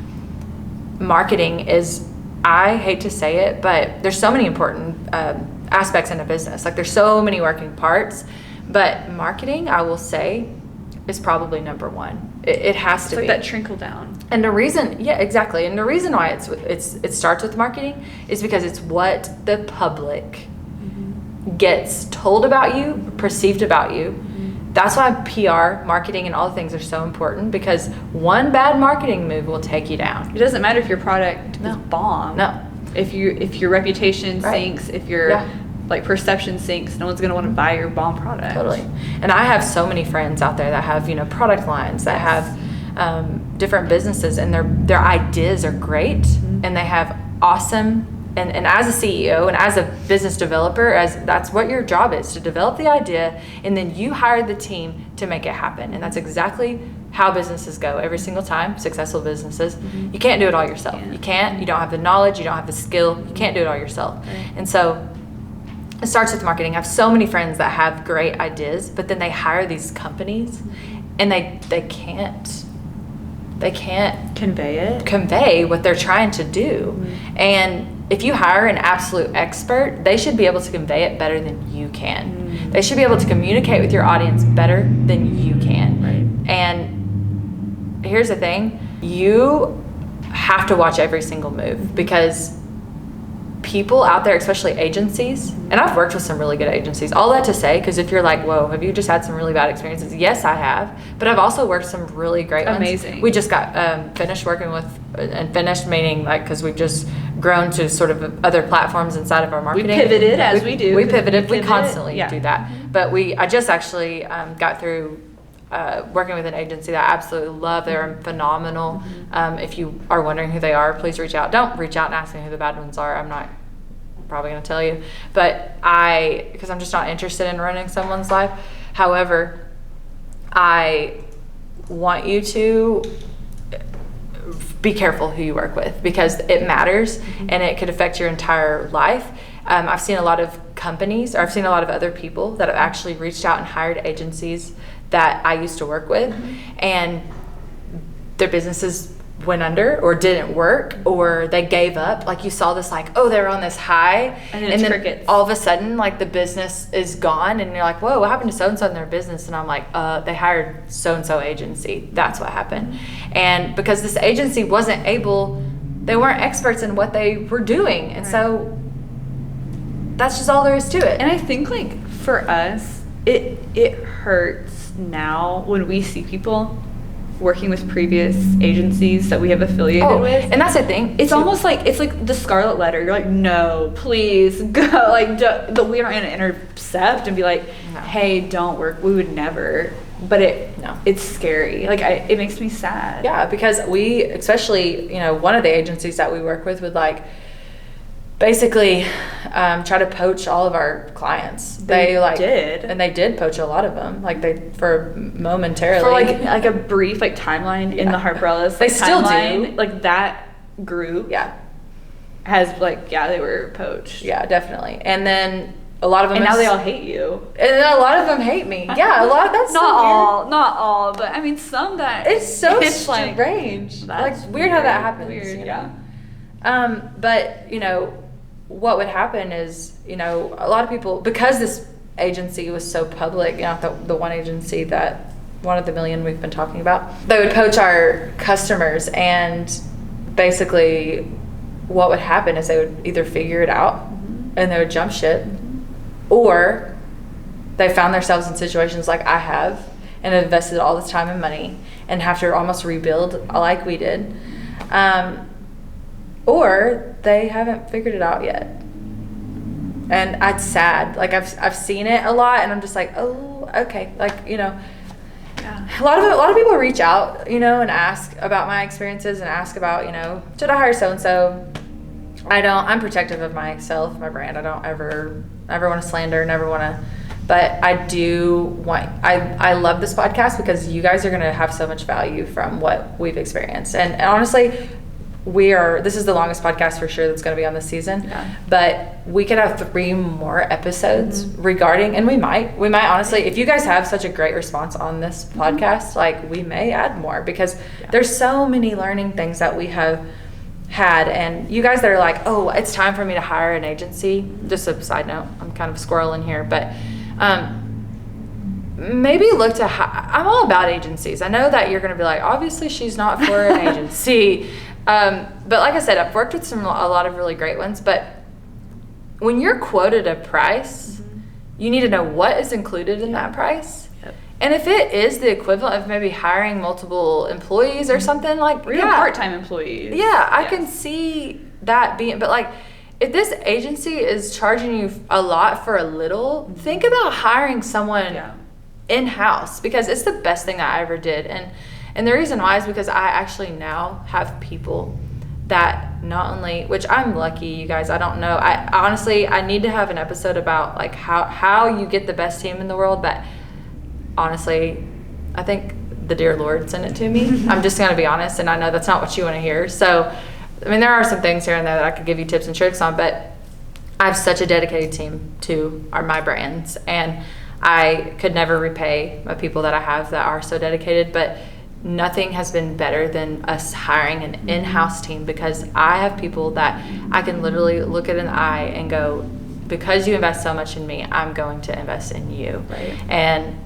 Speaker 2: marketing is, I hate to say it, but there's so many important aspects in a business. Like, there's so many working parts, but marketing, I will say, is probably number one. It has to be.
Speaker 3: It's like that trickle down.
Speaker 2: And the reason, yeah, exactly. And the reason why it starts with marketing is because it's what the public gets told about you, perceived about you. That's why PR, marketing, and all the things are so important, because one bad marketing move will take you down.
Speaker 3: It doesn't matter if your product is bomb.
Speaker 2: No.
Speaker 3: If your reputation sinks, if your like perception sinks, no one's gonna want to buy your bomb product.
Speaker 2: Totally. And I have so many friends out there that have product lines, that have different businesses, and their ideas are great, and they have awesome. And as a CEO and as a business developer, that's what your job is, to develop the idea, and then you hire the team to make it happen. And that's exactly how businesses go every single time, successful businesses. You can't do it all yourself. You can't. You don't have the knowledge. You don't have the skill. You can't do it all yourself. Right. And so it starts with marketing. I have so many friends that have great ideas, but then they hire these companies, and they can't convey what they're trying to do. And if you hire an absolute expert, they should be able to convey it better than you can. They should be able to communicate with your audience better than you can.
Speaker 3: Right.
Speaker 2: And here's the thing, you have to watch every single move, because people out there, especially agencies, and I've worked with some really good agencies, all that to say, because if you're like, whoa, have you just had some really bad experiences? Yes, I have, but I've also worked some really great ones.
Speaker 3: Amazing.
Speaker 2: We just got finished working with, and finished meaning like, because we've just grown to sort of other platforms inside of our marketing.
Speaker 3: We pivoted as we do.
Speaker 2: We pivoted. We
Speaker 3: pivot,
Speaker 2: constantly
Speaker 3: yeah.
Speaker 2: do that. But I just actually got through working with an agency that I absolutely love. They're phenomenal. If you are wondering who they are, please reach out. Don't reach out and ask me who the bad ones are. I'm not probably going to tell you, but because I'm just not interested in ruining someone's life. However, I want you to be careful who you work with, because it matters and it could affect your entire life. I've seen a lot of companies, or I've seen a lot of other people that have actually reached out and hired agencies that I used to work with, and their businesses went under or didn't work, or they gave up. Like, you saw this, like, oh, they were on this high,
Speaker 3: and then crickets.
Speaker 2: All of a sudden, like, the business is gone, and you're like, whoa, what happened to so-and-so in their business? And I'm like, they hired so-and-so agency. That's what happened. And because this agency they weren't experts in what they were doing. And so that's just all there is to it.
Speaker 3: And I think, like, for us, it hurts now when we see people working with previous agencies that we have affiliated with.
Speaker 2: And that's the thing.
Speaker 3: It's almost like, it's like the scarlet letter. You're like, no, please go. Like, we aren't going to intercept and be like, hey, don't work. We would never. But it's scary. Like, it makes me sad.
Speaker 2: Yeah, because we, especially, one of the agencies that we work with would, like, basically try to poach all of our clients. They did, and they did poach a lot of them. Like, for momentarily,
Speaker 3: for like a brief timeline in the Harper Ellis.
Speaker 2: They still do.
Speaker 3: Like, that group.
Speaker 2: Yeah,
Speaker 3: has they were poached.
Speaker 2: Yeah, definitely. And then a lot of them.
Speaker 3: And now they all hate you.
Speaker 2: And a lot of them hate me. Yeah, a lot. That's
Speaker 3: not all, but I mean some that.
Speaker 2: It's so strange.
Speaker 3: That's
Speaker 2: like weird how that happens.
Speaker 3: Weird, yeah.
Speaker 2: But what would happen is, a lot of people, because this agency was so public, the one agency that, one of the million we've been talking about, they would poach our customers, and basically what would happen is they would either figure it out and they would jump ship, or they found themselves in situations like I have and invested all this time and money and have to almost rebuild like we did. Or they haven't figured it out yet, and it's sad. Like, I've seen it a lot, and I'm just like, oh, okay. Like,
Speaker 3: Yeah.
Speaker 2: a lot of people reach out, and ask about my experiences and ask about, should I hire so and so. I'm protective of myself, my brand. I don't ever want to slander, never want to. But I do want. I love this podcast because you guys are going to have so much value from what we've experienced, and honestly. This is the longest podcast for sure that's going to be on this season, but we could have 3 more episodes regarding, and we might honestly, if you guys have such a great response on this podcast, like, we may add more, because there's so many learning things that we have had, and you guys that are like, oh, it's time for me to hire an agency. Just a side note, I'm kind of squirreling here, but maybe look to I'm all about agencies. I know that you're going to be like, obviously she's not for an agency. But like I said, I've worked with a lot of really great ones, but when you're quoted a price, you need to know what is included in that price. Yep. And if it is the equivalent of maybe hiring multiple employees or something, like,
Speaker 3: or even part-time employees.
Speaker 2: Yeah, I can see that being, but like, if this agency is charging you a lot for a little, think about hiring someone in-house, because it's the best thing that I ever did. And the reason why is because I actually now have people that not only, which I'm lucky, you guys, I don't know. I need to have an episode about like how you get the best team in the world, but honestly, I think the dear Lord sent it to me. I'm just going to be honest, and I know that's not what you want to hear. So, I mean, there are some things here and there that I could give you tips and tricks on, but I have such a dedicated team to my brands, and I could never repay my people that I have that are so dedicated, but nothing has been better than us hiring an in-house team, because I have people that I can literally look at an eye and go, because you invest so much in me, I'm going to invest in you.
Speaker 3: Right.
Speaker 2: And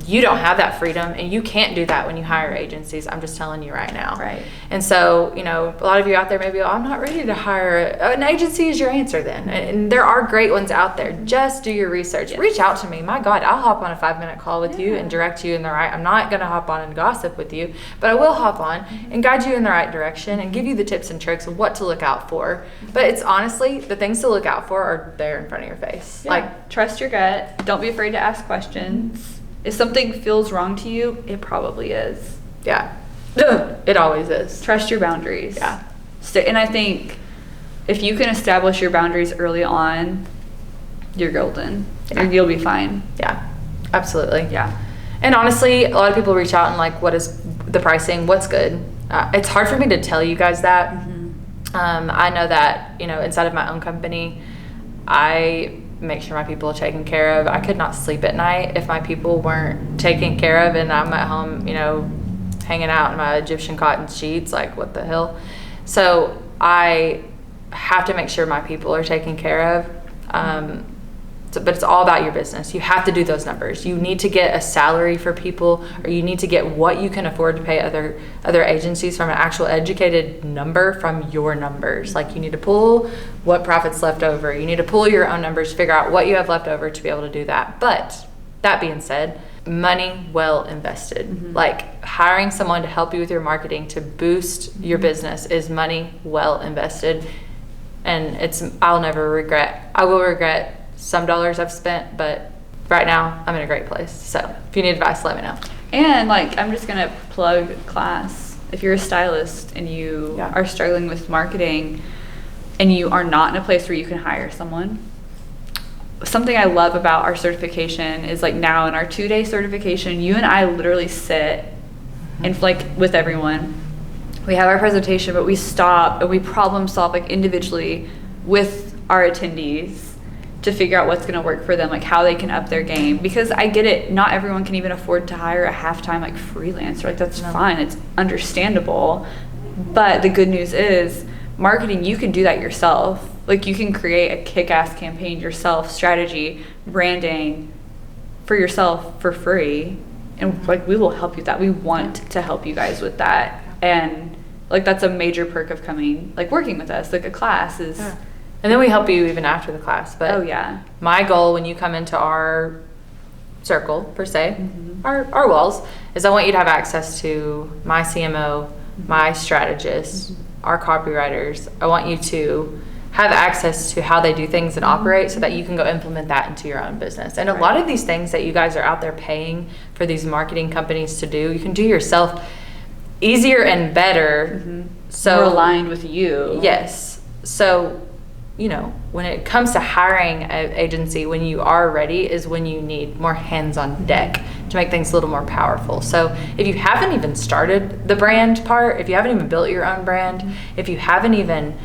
Speaker 2: you don't have that freedom, and you can't do that when you hire agencies. I'm just telling you right now.
Speaker 3: Right.
Speaker 2: And so, you know, a lot of you out there maybe, I'm not ready to hire an agency is your answer then. And there are great ones out there. Just do your research.
Speaker 3: Yes.
Speaker 2: Reach out to me. My God, I'll hop on a 5-minute call with you and direct you in the right. I'm not going to hop on and gossip with you, but I will hop on and guide you in the right direction and give you the tips and tricks of what to look out for. But it's honestly, the things to look out for are there in front of your face.
Speaker 3: Yeah.
Speaker 2: Like,
Speaker 3: trust your gut. Don't be afraid to ask questions. If something feels wrong to you, it probably is.
Speaker 2: yeah, it always is.
Speaker 3: Trust your boundaries.
Speaker 2: Yeah.
Speaker 3: And I think if you can establish your boundaries early on, you're golden.
Speaker 2: Yeah.
Speaker 3: You'll be fine.
Speaker 2: Yeah, absolutely.
Speaker 3: Yeah.
Speaker 2: And honestly, a lot of people reach out and like, what is the pricing? What's good? It's hard for me to tell you guys that. I know that, you know, inside of my own company, I make sure my people are taken care of. I could not sleep at night if my people weren't taken care of, and I'm at home, you know, hanging out in my Egyptian cotton sheets, like what the hell. So I have to make sure my people are taken care of. But it's all about your business. You have to do those numbers. You need to get a salary for people, or you need to get what you can afford to pay other agencies from an actual educated number from your numbers. Like, you need to pull what profit's left over. You need to pull your own numbers, figure out what you have left over to be able to do that. But that being said, money well invested. Like, hiring someone to help you with your marketing to boost your business is money well invested. And I will regret some dollars I've spent, but right now I'm in a great place. So if you need advice, let me know.
Speaker 3: And like, I'm just gonna plug class. If you're a stylist and you are struggling with marketing and you are not in a place where you can hire someone, something I love about our certification is, like, now in our 2-day certification, you and I literally sit and, like, with everyone, we have our presentation, but we stop and we problem solve, like, individually with our attendees to figure out what's going to work for them, like how they can up their game. Because I get it, not everyone can even afford to hire a half-time like freelancer. Like, that's fine, it's understandable. But the good news is, marketing, you can do that yourself. Like, you can create a kick-ass campaign yourself, strategy, branding for yourself for free. And like, we will help you with that. We want to help you guys with that. And like, that's a major perk of coming, like, working with us. Like, a class is...
Speaker 2: And then we help you even after the class. But my goal when you come into our circle, per se, our walls, is I want you to have access to my CMO, my strategist, our copywriters. I want you to have access to how they do things and operate, so that you can go implement that into your own business. And a lot of these things that you guys are out there paying for these marketing companies to do, you can do yourself easier and better. So
Speaker 3: more aligned with you.
Speaker 2: Yes. So, you know, when it comes to hiring an agency, when you are ready is when you need more hands on deck to make things a little more powerful. So if you haven't even started the brand part, if you haven't even built your own brand, if you haven't even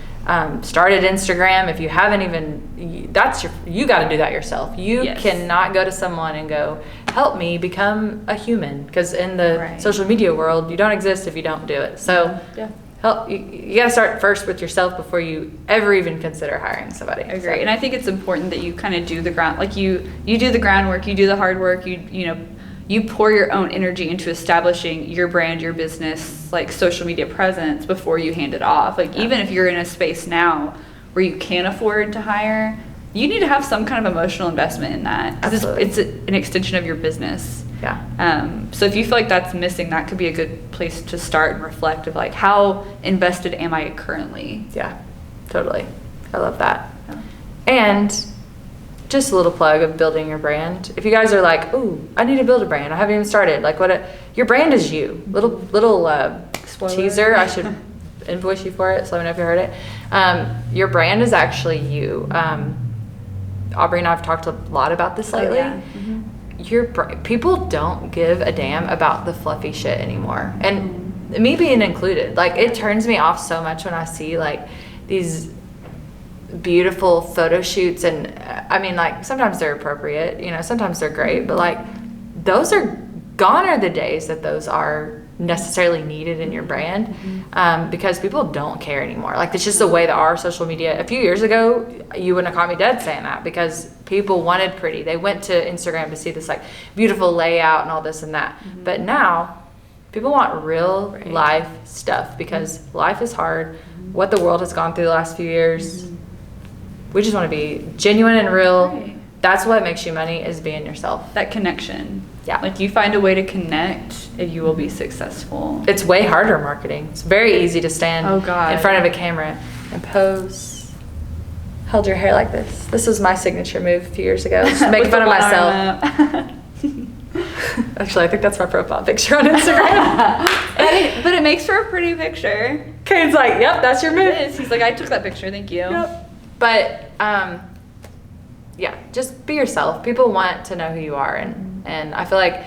Speaker 2: started Instagram, if you haven't even, you got to do that yourself. You cannot go to someone and go, help me become a human, because in the social media world, you don't exist if you don't do it. So you got to start first with yourself before you ever even consider hiring somebody.
Speaker 3: I agree. And I think it's important that you kind of do the ground, like you do the groundwork, you do the hard work, you pour your own energy into establishing your brand, your business, like social media presence before you hand it off. Like, even if you're in a space now where you can't afford to hire, you need to have some kind of emotional investment in that. It's an extension of your business. So if you feel like that's missing, that could be a good place to start and reflect of, like, how invested am I currently?
Speaker 2: Yeah, totally. I love that. And just a little plug of building your brand. If you guys are like, ooh, I need to build a brand, I haven't even started. Like, your brand is you. Little teaser. I should invoice you for it, so let me know if you heard it. Your brand is actually you. Aubrey and I have talked a lot about this lately. People don't give a damn about the fluffy shit anymore, and me being included. Like, it turns me off so much when I see, like, these beautiful photo shoots, and I mean, like, sometimes they're appropriate, sometimes they're great, but like, those are gone are the days that those are necessarily needed in your brand, because people don't care anymore. Like, it's just the way that our social media, a few years ago, you wouldn't have caught me dead saying that, because people wanted pretty. They went to Instagram to see this like beautiful layout and all this and that. But now people want real life stuff, because life is hard. What the world has gone through the last few years, we just want to be genuine and real. That's what makes you money, is being yourself.
Speaker 3: That connection.
Speaker 2: Yeah.
Speaker 3: Like, you find a way to connect and you will be successful.
Speaker 2: It's way harder marketing. It's very easy to stand
Speaker 3: Oh, God.
Speaker 2: in front of a camera and pose. Hold your hair like this. This was my signature move a few years ago. Just make
Speaker 3: With
Speaker 2: fun
Speaker 3: the
Speaker 2: of
Speaker 3: one
Speaker 2: myself.
Speaker 3: arm
Speaker 2: Actually, I think that's my profile picture on Instagram.
Speaker 3: but it makes for a pretty picture.
Speaker 2: Kane's like, yep, that's your move.
Speaker 3: It is. He's like, I took that picture. Thank you.
Speaker 2: Yep. But yeah, just be yourself. People want to know who you are, and I feel like,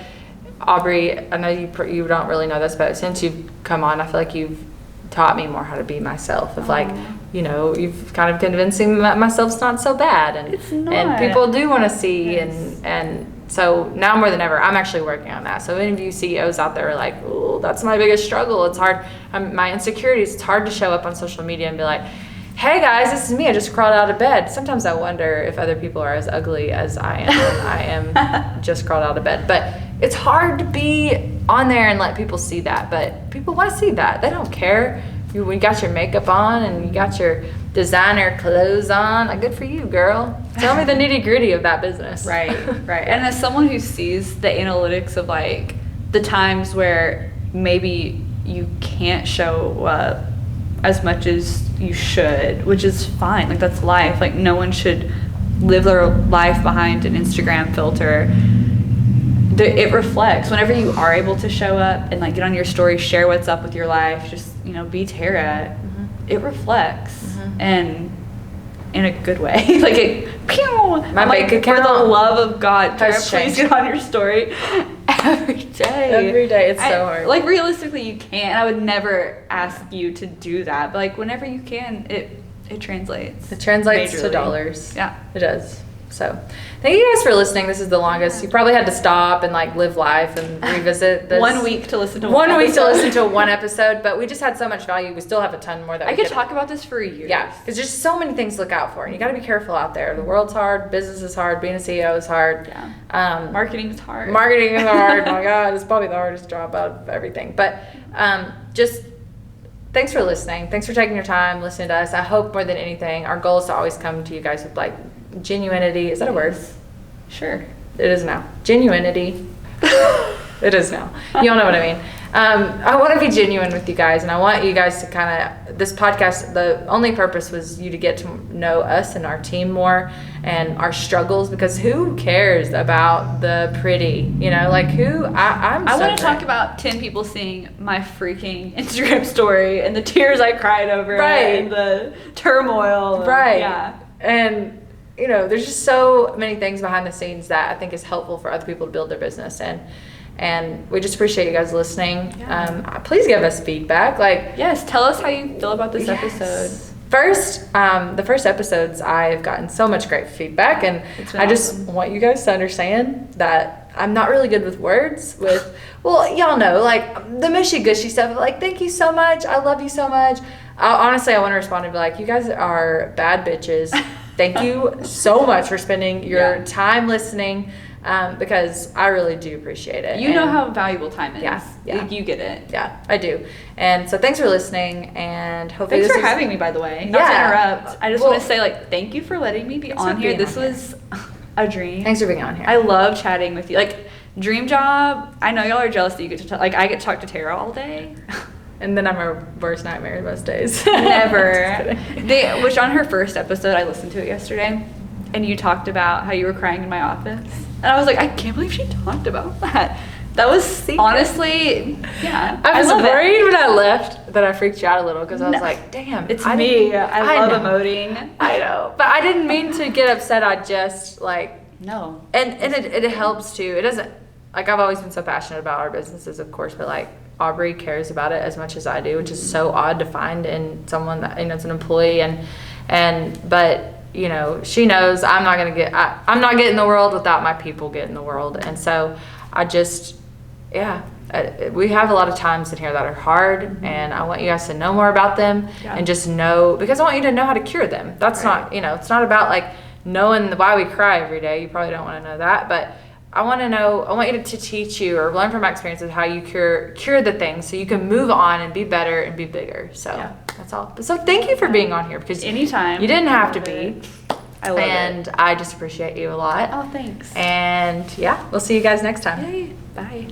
Speaker 2: Aubrey, I know you don't really know this, but since you've come on, I feel like you've taught me more how to be myself. Of like, you know, you've kind of convincing me that myself's not so bad, and
Speaker 3: It's not.
Speaker 2: and people do want to see,
Speaker 3: Yes.
Speaker 2: and so now more than ever, I'm actually working on that. So any of you CEOs out there are like, oh, that's my biggest struggle. It's hard. My insecurities. It's hard to show up on social media and be like, hey guys, this is me. I just crawled out of bed. Sometimes I wonder if other people are as ugly as I am. I am just crawled out of bed. But it's hard to be on there and let people see that. But people want to see that. They don't care. You got your makeup on and you got your designer clothes on. Like, good for you, girl. Tell me the nitty gritty of that business.
Speaker 3: Right. And as someone who sees the analytics of like the times where maybe you can't show up as much as you should, which is fine. Like, that's life. Like, no one should live their life behind an Instagram filter. It reflects whenever you are able to show up and like get on your story, share what's up with your life, just, you know, be Terra. It reflects, and in a good way. Like, it, pew!
Speaker 2: My bank account,
Speaker 3: for the love of God, Terra,
Speaker 2: has
Speaker 3: please
Speaker 2: changed.
Speaker 3: get on your story every day.
Speaker 2: Every day. It's so hard.
Speaker 3: Like, realistically, you can't. I would never ask you to do that, but like, whenever you can, it translates.
Speaker 2: It translates to
Speaker 3: majorly.
Speaker 2: dollars.
Speaker 3: Yeah.
Speaker 2: It does. So, thank you guys for listening. This is the longest. You probably had to stop and like live life and revisit this.
Speaker 3: 1 week to listen to
Speaker 2: One week to
Speaker 3: episode.
Speaker 2: listen to one episode, but we just had so much value. We still have a ton more that
Speaker 3: I
Speaker 2: we
Speaker 3: could talk about this for years.
Speaker 2: Yeah, because there's so many things to look out for, and you got to be careful out there. The world's hard, business is hard, being a CEO is hard.
Speaker 3: Yeah. Marketing is hard.
Speaker 2: Marketing is hard. My God, it's probably the hardest job out of everything. But just thanks for listening. Thanks for taking your time listening to us. I hope more than anything, our goal is to always come to you guys with like genuinity. Is that a word?
Speaker 3: Sure.
Speaker 2: It is now. Genuinity. It is now. You all know what I mean. I want to be genuine with you guys, and I want you guys to kind of, this podcast, the only purpose was you to get to know us and our team more and our struggles, because who cares about the pretty, you know, like I
Speaker 3: want to talk about 10 people seeing my freaking Instagram story and the tears I cried over it and the turmoil.
Speaker 2: Right.
Speaker 3: Yeah.
Speaker 2: And, you know, there's just so many things behind the scenes that I think is helpful for other people to build their business. And we just appreciate you guys listening.
Speaker 3: Yeah.
Speaker 2: Please give us feedback. Like,
Speaker 3: yes, tell us how you feel about this
Speaker 2: yes.
Speaker 3: episode.
Speaker 2: First, the first episodes, I've gotten so much great feedback, and I just want you guys to understand that I'm not really good with words. Well, y'all know, like the mushy gushy stuff. Like, thank you so much. I love you so much. Honestly, I want to respond and be like, you guys are bad bitches. Thank you so much for spending your time listening, because I really do appreciate it.
Speaker 3: You know how valuable time is.
Speaker 2: Yeah.
Speaker 3: You get it.
Speaker 2: Yeah, I do. And so thanks for listening, and hopefully
Speaker 3: Thanks for having me, by the way. Not to interrupt. I just want to say, like, thank you for letting me be on here. This was a dream.
Speaker 2: Thanks for being on here.
Speaker 3: I love chatting with you. Like, dream job. I know y'all are jealous that you get to talk. Like, I get to talk to Terra all day.
Speaker 2: And then I'm her worst nightmare most days.
Speaker 3: Never. Which on her first episode, I listened to it yesterday, and you talked about how you were crying in my office. And I was like, I can't believe she talked about that. That was honestly, yeah.
Speaker 2: I was worried when I left that I freaked you out a little, because I was like, damn.
Speaker 3: It's me. I love emoting.
Speaker 2: I know. But I didn't mean to get upset. I just
Speaker 3: No.
Speaker 2: And it helps too. It doesn't, like, I've always been so passionate about our businesses, of course, but like, Aubrey cares about it as much as I do, which is so odd to find in someone that, you know, it's an employee, but you know, she knows I'm not getting the world without my people getting the world. And so I just, we have a lot of times in here that are hard, and I want you guys to know more about them and just know, because I want you to know how to cure them. That's not, it's not about like knowing why we cry every day. You probably don't want to know that, but I want you to teach you or learn from my experience of how you cure the things so you can move on and be better and be bigger. So that's all. So thank you for being on here, because
Speaker 3: anytime.
Speaker 2: You didn't have to be.
Speaker 3: I love it.
Speaker 2: And I just appreciate you a lot.
Speaker 3: Oh, thanks.
Speaker 2: And yeah, we'll see you guys next time.
Speaker 3: Yay. Bye.